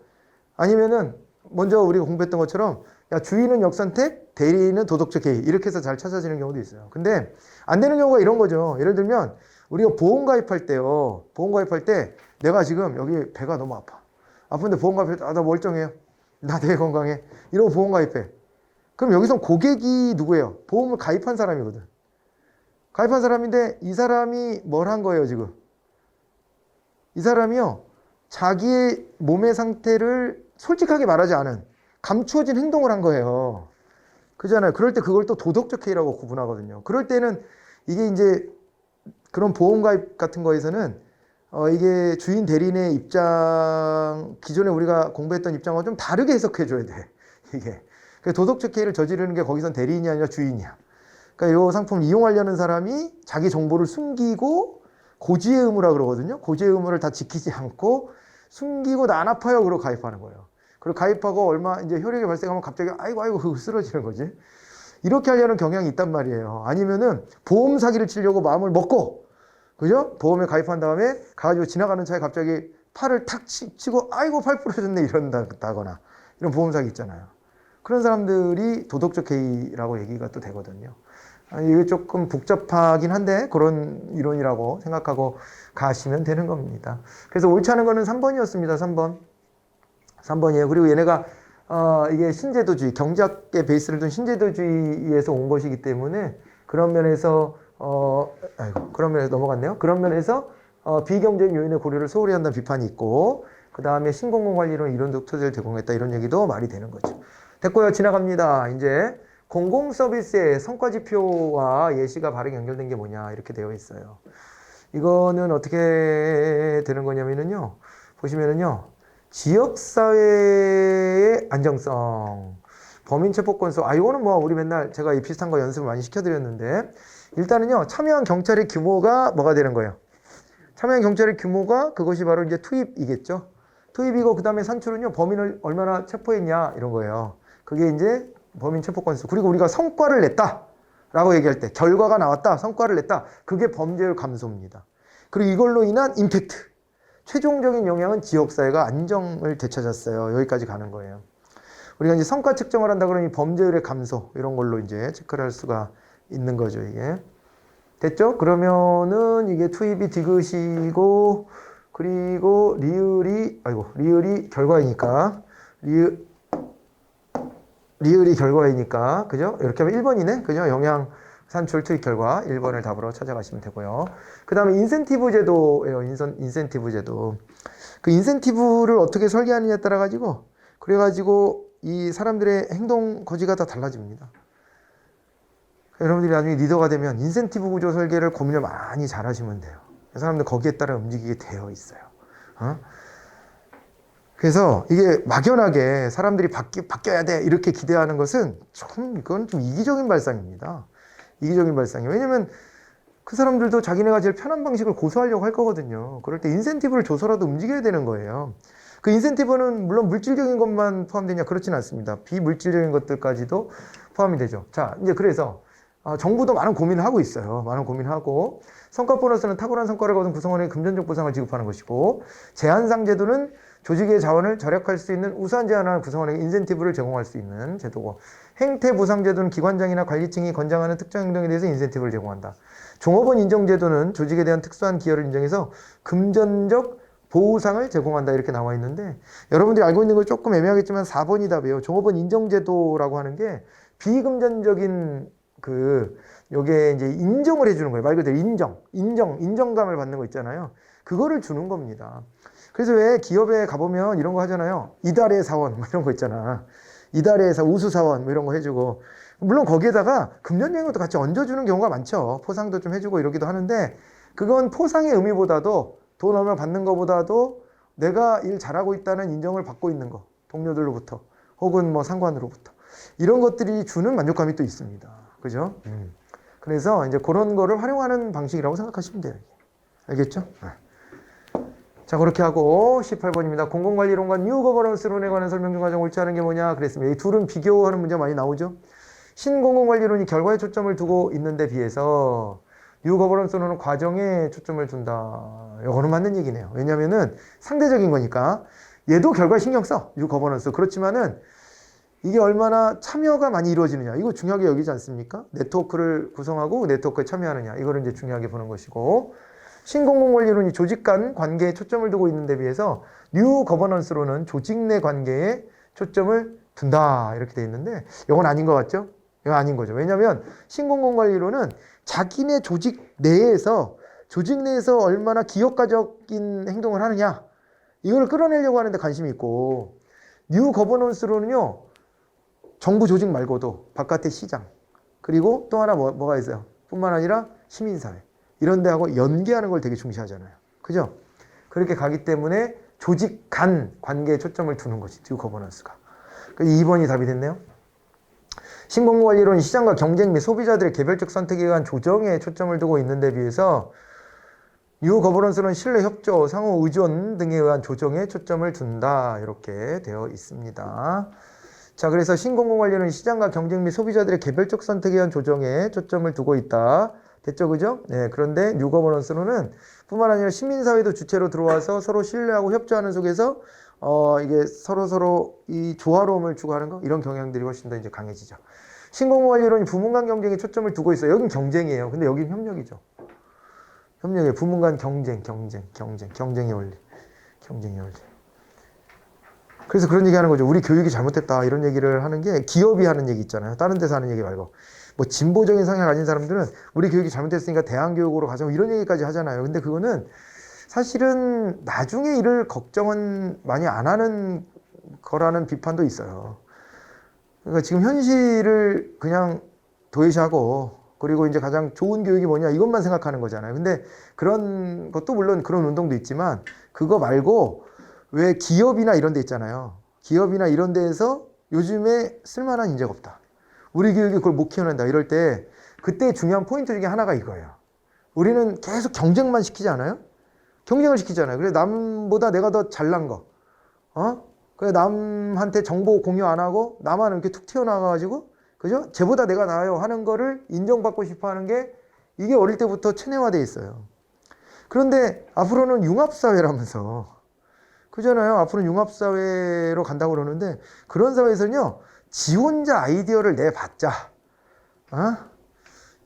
아니면은 먼저 우리가 공부했던 것처럼 야, 주인은 역선택, 대리인은 도덕적 해이. 이렇게 해서 잘 찾아지는 경우도 있어요. 근데 안 되는 경우가 이런 거죠. 예를 들면 우리가 보험 가입할 때요. 보험 가입할 때 내가 지금 여기 배가 너무 아파. 아픈데 보험 가입할 때 나 멀쩡해요. 나 되게 건강해. 이러고 보험 가입해. 그럼 여기서 고객이 누구예요? 보험을 가입한 사람이거든. 가입한 사람인데 이 사람이 뭘 한 거예요, 지금? 이 사람이요. 자기의 몸의 상태를 솔직하게 말하지 않은 감추어진 행동을 한 거예요. 그잖아요. 그럴 때 그걸 또 도덕적 해이라고 구분하거든요. 그럴 때는 이게 이제 그런 보험 가입 같은 거에서는 이게 주인 대리인의 입장, 기존에 우리가 공부했던 입장과 좀 다르게 해석해 줘야 돼. 이게. 도덕적 해이를 저지르는 게 거기선 대리인이 아니라 주인이야. 그러니까 이 상품을 이용하려는 사람이 자기 정보를 숨기고 고지의 의무라 그러거든요. 고지의 의무를 다 지키지 않고 숨기고 나 안 아파요. 그러고 가입하는 거예요. 그리고 가입하고 얼마 이제 효력이 발생하면 갑자기 아이고 그거 쓰러지는 거지. 이렇게 하려는 경향이 있단 말이에요. 아니면은 보험 사기를 치려고 마음을 먹고, 그죠? 보험에 가입한 다음에 가가지고 지나가는 차에 갑자기 팔을 탁 치고 아이고 팔 부러졌네 이런다거나 이런 보험 사기 있잖아요. 그런 사람들이 도덕적 해이라고 얘기가 또 되거든요. 이게 조금 복잡하긴 한데 그런 이론이라고 생각하고 가시면 되는 겁니다. 그래서 옳지 않은 거는 3번이었습니다. 3번이에요. 그리고 얘네가 이게 신제도주의, 경제학의 베이스를 둔 신제도주의에서 온 것이기 때문에 그런 면에서 그런 면에서 넘어갔네요. 그런 면에서 비경제적 요인의 고려를 소홀히 한다는 비판이 있고, 그 다음에 신공공관리론 이론적 토대를 제공했다 이런 얘기도 말이 되는 거죠. 됐고요. 지나갑니다. 이제 공공서비스의 성과지표와 예시가 바르게 연결된 게 뭐냐 이렇게 되어 있어요. 이거는 어떻게 되는 거냐면요. 보시면은요. 지역사회의 안정성, 범인체포 건수. 이거는 뭐 우리 맨날 제가 이 비슷한 거 연습을 많이 시켜드렸는데, 일단은요. 참여한 경찰의 규모가 뭐가 되는 거예요? 참여한 경찰의 규모가 그것이 바로 이제 투입이겠죠. 투입이고 그 다음에 산출은요. 범인을 얼마나 체포했냐 이런 거예요. 그게 이제 범인 체포 건수. 그리고 우리가 성과를 냈다라고 얘기할 때 결과가 나왔다, 성과를 냈다. 그게 범죄율 감소입니다. 그리고 이걸로 인한 임팩트. 최종적인 영향은 지역사회가 안정을 되찾았어요. 여기까지 가는 거예요. 우리가 이제 성과 측정을 한다 그러니 범죄율의 감소 이런 걸로 이제 체크를 할 수가 있는 거죠. 이게 됐죠? 그러면은 이게 투입이 디귿이고 그리고 리을이 결과이니까 리을이 결과이니까 그죠? 이렇게 하면 1번이네. 그죠? 영향 산출 투입 결과 1번을 답으로 찾아가시면 되고요. 그 다음에 인센티브 제도예요. 인센티브 제도. 그 인센티브를 어떻게 설계하느냐에 따라 가지고 그래가지고 이 사람들의 행동 거지가 다 달라집니다. 여러분들이 나중에 리더가 되면 인센티브 구조 설계를 고민을 많이 잘 하시면 돼요. 사람들 거기에 따라 움직이게 되어 있어요. 그래서 이게 막연하게 사람들이 바뀌어야 돼 이렇게 기대하는 것은 이건 좀 이기적인 발상입니다. 이기적인 발상이에요. 왜냐면 그 사람들도 자기네가 제일 편한 방식을 고수하려고 할 거거든요. 그럴 때 인센티브를 줘서라도 움직여야 되는 거예요. 그 인센티브는 물론 물질적인 것만 포함되냐 그렇지는 않습니다. 비물질적인 것들까지도 포함이 되죠. 자, 이제 그래서 정부도 많은 고민을 하고 있어요. 많은 고민하고 성과 보너스는 탁월한 성과를 거둔 구성원에게 금전적 보상을 지급하는 것이고, 제한상 제도는 조직의 자원을 절약할 수 있는 우수한 제한을 구성원에게 인센티브를 제공할 수 있는 제도고, 행태 보상 제도는 기관장이나 관리층이 권장하는 특정 행동에 대해서 인센티브를 제공한다. 종업원 인정 제도는 조직에 대한 특수한 기여를 인정해서 금전적 보상을 제공한다 이렇게 나와 있는데, 여러분들이 알고 있는 거 조금 애매하겠지만 4번이 답이에요. 종업원 인정 제도라고 하는 게 비금전적인 요게 이제 인정을 해주는 거예요. 말 그대로 인정감을 받는 거 있잖아요. 그거를 주는 겁니다. 그래서 왜 기업에 가보면 이런 거 하잖아요. 이달의 사원, 뭐 이런 거 있잖아. 이달의 우수 사원, 뭐 이런 거 해주고. 물론 거기에다가 금전적인 것도 같이 얹어주는 경우가 많죠. 포상도 좀 해주고 이러기도 하는데, 그건 포상의 의미보다도 돈 얼마 받는 것보다도 내가 일 잘하고 있다는 인정을 받고 있는 거. 동료들로부터. 혹은 뭐 상관으로부터. 이런 것들이 주는 만족감이 또 있습니다. 그죠? 그래서 이제 그런 거를 활용하는 방식이라고 생각하시면 돼요. 알겠죠? 자, 그렇게 하고 18번입니다. 공공관리론과 뉴 거버넌스론에 관한 설명 중 가장 옳지 않은 게 뭐냐 그랬습니다. 이 둘은 비교하는 문제가 많이 나오죠. 신공공관리론이 결과에 초점을 두고 있는데 비해서 뉴 거버넌스론은 과정에 초점을 둔다. 이거는 맞는 얘기네요. 왜냐면은 상대적인 거니까. 얘도 결과에 신경 써. 뉴 거버넌스. 그렇지만은 이게 얼마나 참여가 많이 이루어지느냐. 이거 중요하게 여기지 않습니까? 네트워크를 구성하고 네트워크에 참여하느냐. 이거를 이제 중요하게 보는 것이고, 신공공관리론이 조직 간 관계에 초점을 두고 있는 데 비해서 뉴 거버넌스로는 조직 내 관계에 초점을 둔다. 이렇게 돼 있는데, 이건 아닌 것 같죠? 이건 아닌 거죠. 왜냐하면 신공공관리론은 자기네 조직 내에서 얼마나 기업가적인 행동을 하느냐, 이걸 끌어내려고 하는데 관심이 있고, 뉴 거버넌스로는요, 정부 조직 말고도 바깥의 시장, 그리고 또 하나 뭐가 있어요? 뿐만 아니라 시민사회, 이런 데하고 연계하는 걸 되게 중시하잖아요. 그죠? 그렇게 가기 때문에 조직 간 관계에 초점을 두는 것이 뉴 거버넌스가. 2번이 답이 됐네요. 신공관리론 시장과 경쟁 및 소비자들의 개별적 선택에 의한 조정에 초점을 두고 있는 데 비해서 뉴 거버넌스는 신뢰, 협조, 상호 의존 등에 의한 조정에 초점을 둔다. 이렇게 되어 있습니다. 자, 그래서 신공공관리는 시장과 경쟁 및 소비자들의 개별적 선택에 의한 조정에 초점을 두고 있다. 됐죠, 그죠? 네, 그런데 뉴 거버넌스로는 뿐만 아니라 시민사회도 주체로 들어와서 서로 신뢰하고 협조하는 속에서 이게 서로 이 조화로움을 추구하는 거, 이런 경향들이 훨씬 더 이제 강해지죠. 신공공관리론이 부문 간 경쟁에 초점을 두고 있어요. 여긴 경쟁이에요. 근데 여긴 협력이죠. 협력이에요. 부문 간 경쟁의 원리. 그래서 그런 얘기 하는 거죠. 우리 교육이 잘못됐다. 이런 얘기를 하는 게 기업이 하는 얘기 있잖아요. 다른 데서 하는 얘기 말고. 뭐 진보적인 성향 가진 사람들은 우리 교육이 잘못됐으니까 대안교육으로 가자. 이런 얘기까지 하잖아요. 근데 그거는 사실은 나중에 이를 걱정은 많이 안 하는 거라는 비판도 있어요. 그러니까 지금 현실을 그냥 도외시하고, 그리고 이제 가장 좋은 교육이 뭐냐, 이것만 생각하는 거잖아요. 근데 그런 것도 물론 그런 운동도 있지만, 그거 말고 왜 기업이나 이런 데 있잖아요. 기업이나 이런 데에서 요즘에 쓸만한 인재가 없다. 우리 교육이 그걸 못 키워낸다. 이럴 때 그때 중요한 포인트 중에 하나가 이거예요. 우리는 계속 경쟁만 시키지 않아요? 경쟁을 시키잖아요. 그래, 남보다 내가 더 잘난 거. 그래, 남한테 정보 공유 안 하고 나만 이렇게 툭 튀어나와가지고, 그죠? 쟤보다 내가 나아요 하는 거를 인정받고 싶어 하는 게, 이게 어릴 때부터 체내화되어 있어요. 그런데 앞으로는 융합사회라면서. 그잖아요. 앞으로는 융합사회로 간다고 그러는데, 그런 사회에서는요, 지 혼자 아이디어를 내봤자,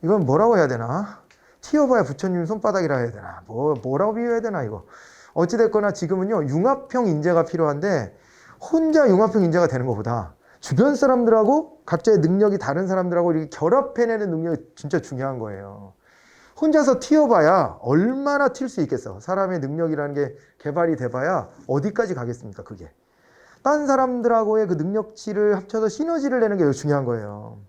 이건 뭐라고 해야 되나? 튀어봐야 부처님 손바닥이라 해야 되나? 뭐라고 비유해야 되나, 이거. 어찌됐거나 지금은요, 융합형 인재가 필요한데, 혼자 융합형 인재가 되는 것보다 주변 사람들하고 각자의 능력이 다른 사람들하고 이렇게 결합해내는 능력이 진짜 중요한 거예요. 혼자서 튀어봐야 얼마나 튈 수 있겠어. 사람의 능력이라는 게 개발이 돼봐야 어디까지 가겠습니까, 그게. 딴 사람들하고의 그 능력치를 합쳐서 시너지를 내는 게 중요한 거예요.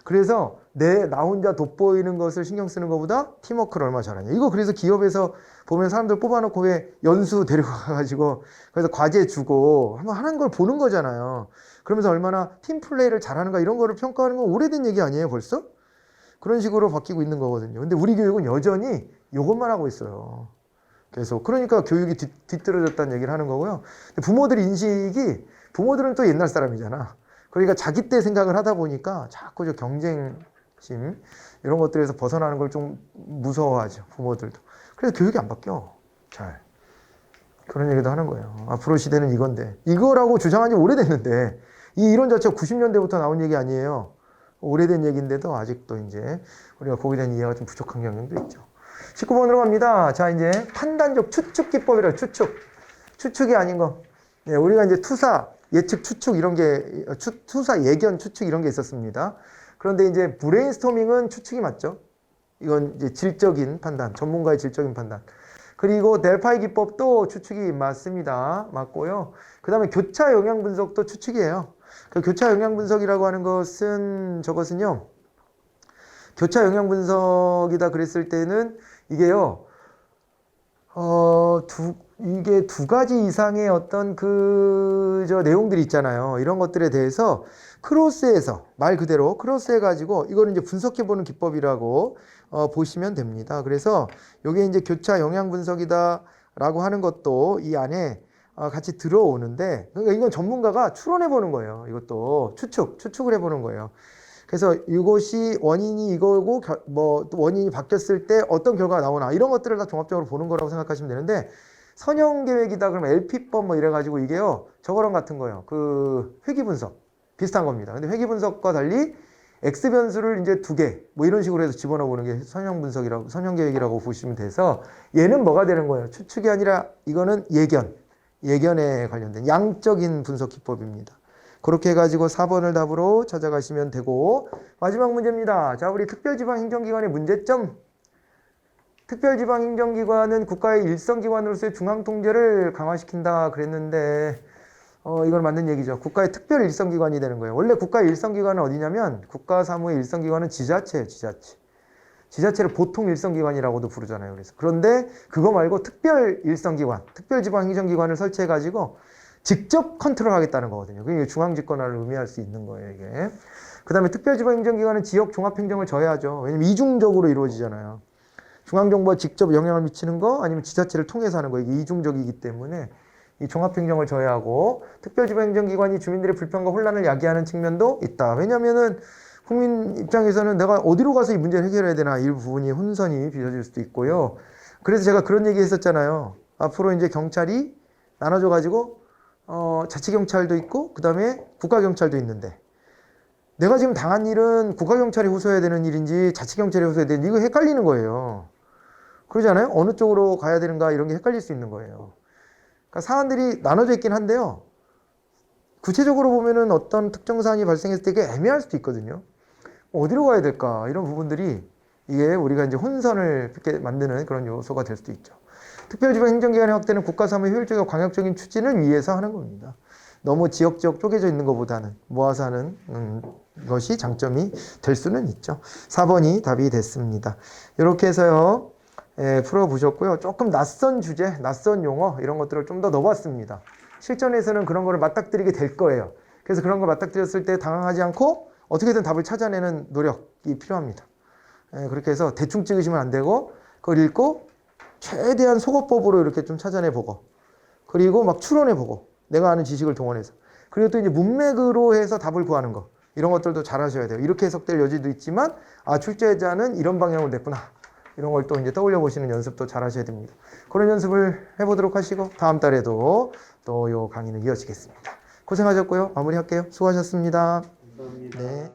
그래서 나 혼자 돋보이는 것을 신경 쓰는 것보다 팀워크를 얼마나 잘하냐. 이거 그래서 기업에서 보면 사람들 뽑아놓고 왜 연수 데리고 가가지고 그래서 과제 주고 한번 하는 걸 보는 거잖아요. 그러면서 얼마나 팀 플레이를 잘하는가, 이런 거를 평가하는 건 오래된 얘기 아니에요, 벌써? 그런 식으로 바뀌고 있는 거거든요. 근데 우리 교육은 여전히 이것만 하고 있어요. 계속. 그러니까 교육이 뒤떨어졌다는 얘기를 하는 거고요. 부모들 인식이, 부모들은 또 옛날 사람이잖아. 그러니까 자기 때 생각을 하다 보니까 자꾸 저 경쟁심 이런 것들에서 벗어나는 걸 좀 무서워하죠, 부모들도. 그래서 교육이 안 바뀌어, 잘. 그런 얘기도 하는 거예요. 앞으로 시대는 이건데, 이거라고 주장한 지 오래됐는데, 이 이론 자체가 90년대부터 나온 얘기 아니에요. 오래된 얘기인데도 아직도 이제 우리가 거기에 대한 이해가 좀 부족한 경향도 있죠. 19번으로 갑니다. 자, 이제 판단적 추측 기법이라. 추측이 아닌 거. 예, 우리가 이제 투사, 예측, 추측 이런 게, 투사, 예견, 추측 이런 게 있었습니다. 그런데 이제 브레인스토밍은 추측이 맞죠. 이건 이제 질적인 판단, 전문가의 질적인 판단. 그리고 델파이 기법도 추측이 맞습니다. 맞고요. 그 다음에 교차 영향 분석도 추측이에요. 그 교차 영향 분석이라고 하는 저것은요, 교차 영향 분석이다 그랬을 때는 이게요, 이게 두 가지 이상의 어떤 내용들이 있잖아요. 이런 것들에 대해서 크로스해서, 말 그대로 크로스해가지고 이거를 이제 분석해보는 기법이라고 보시면 됩니다. 그래서 이게 이제 교차 영향 분석이다라고 하는 것도 이 안에 같이 들어오는데, 그러니까 이건 전문가가 추론해보는 거예요. 이것도 추측을 해보는 거예요. 그래서 이것이 원인이 이거고, 원인이 바뀌었을 때 어떤 결과가 나오나, 이런 것들을 다 종합적으로 보는 거라고 생각하시면 되는데, 선형 계획이다 그러면 LP법 이래가지고 이게요, 저거랑 같은 거예요. 그 회귀 분석. 비슷한 겁니다. 근데 회귀 분석과 달리 X 변수를 이제 2개, 뭐 이런 식으로 해서 집어넣어 보는 게 선형 분석이라고, 선형 계획이라고 보시면 돼서 얘는 뭐가 되는 거예요? 추측이 아니라 이거는 예견에 관련된 양적인 분석 기법입니다. 그렇게 해가지고 4번을 답으로 찾아가시면 되고, 마지막 문제입니다. 자, 우리 특별지방행정기관의 문제점. 특별지방행정기관은 국가의 일성기관으로서의 중앙통제를 강화시킨다 그랬는데, 이건 맞는 얘기죠. 국가의 특별 일성기관이 되는 거예요. 원래 국가의 일성기관은 어디냐면 국가사무의 일성기관은 지자체예요. 지자체를 보통 일성기관이라고도 부르잖아요. 그런데 그거 말고 특별 일성기관, 특별지방행정기관을 설치해가지고 직접 컨트롤하겠다는 거거든요. 그게 중앙집권화를 의미할 수 있는 거예요. 이게. 그 다음에 특별지방행정기관은 지역 종합행정을 져야죠. 왜냐면 이중적으로 이루어지잖아요. 중앙정부가 직접 영향을 미치는 거 아니면 지자체를 통해서 하는 거, 이게 이중적이기 때문에 이 종합행정을 져야 하고, 특별지방행정기관이 주민들의 불편과 혼란을 야기하는 측면도 있다. 왜냐면은 국민 입장에서는 내가 어디로 가서 이 문제를 해결해야 되나, 이 부분이 혼선이 빚어질 수도 있고요. 그래서 제가 그런 얘기 했었잖아요. 앞으로 이제 경찰이 나눠져 가지고 자치경찰도 있고 그 다음에 국가경찰도 있는데, 내가 지금 당한 일은 국가경찰이 호소해야 되는 일인지 자치경찰이 호소해야 되는지 이거 헷갈리는 거예요. 그러잖아요. 어느 쪽으로 가야 되는가 이런 게 헷갈릴 수 있는 거예요. 그러니까 사안들이 나눠져 있긴 한데요. 구체적으로 보면은 어떤 특정 사안이 발생했을 때 이게 애매할 수도 있거든요. 어디로 가야 될까? 이런 부분들이 이게 우리가 이제 혼선을 이렇게 만드는 그런 요소가 될 수도 있죠. 특별지방행정기관의 확대는 국가사무의 효율적이고 광역적인 추진을 위해서 하는 겁니다. 너무 지역 쪼개져 있는 것보다는 모아서 하는 것이 장점이 될 수는 있죠. 4번이 답이 됐습니다. 이렇게 해서요. 풀어보셨고요. 조금 낯선 주제, 낯선 용어 이런 것들을 좀 더 넣어봤습니다. 실전에서는 그런 거를 맞닥뜨리게 될 거예요. 그래서 그런 걸 맞닥뜨렸을 때 당황하지 않고 어떻게든 답을 찾아내는 노력이 필요합니다. 그렇게 해서 대충 찍으시면 안 되고 그걸 읽고 최대한 속어법으로 이렇게 좀 찾아내보고, 그리고 막 추론해보고, 내가 아는 지식을 동원해서, 그리고 또 이제 문맥으로 해서 답을 구하는 거, 이런 것들도 잘 하셔야 돼요. 이렇게 해석될 여지도 있지만 출제자는 이런 방향으로 냈구나, 이런 걸 또 이제 떠올려 보시는 연습도 잘 하셔야 됩니다. 그런 연습을 해보도록 하시고 다음 달에도 또 요 강의는 이어지겠습니다. 고생하셨고요. 마무리할게요. 수고하셨습니다. 감사합니다. 네.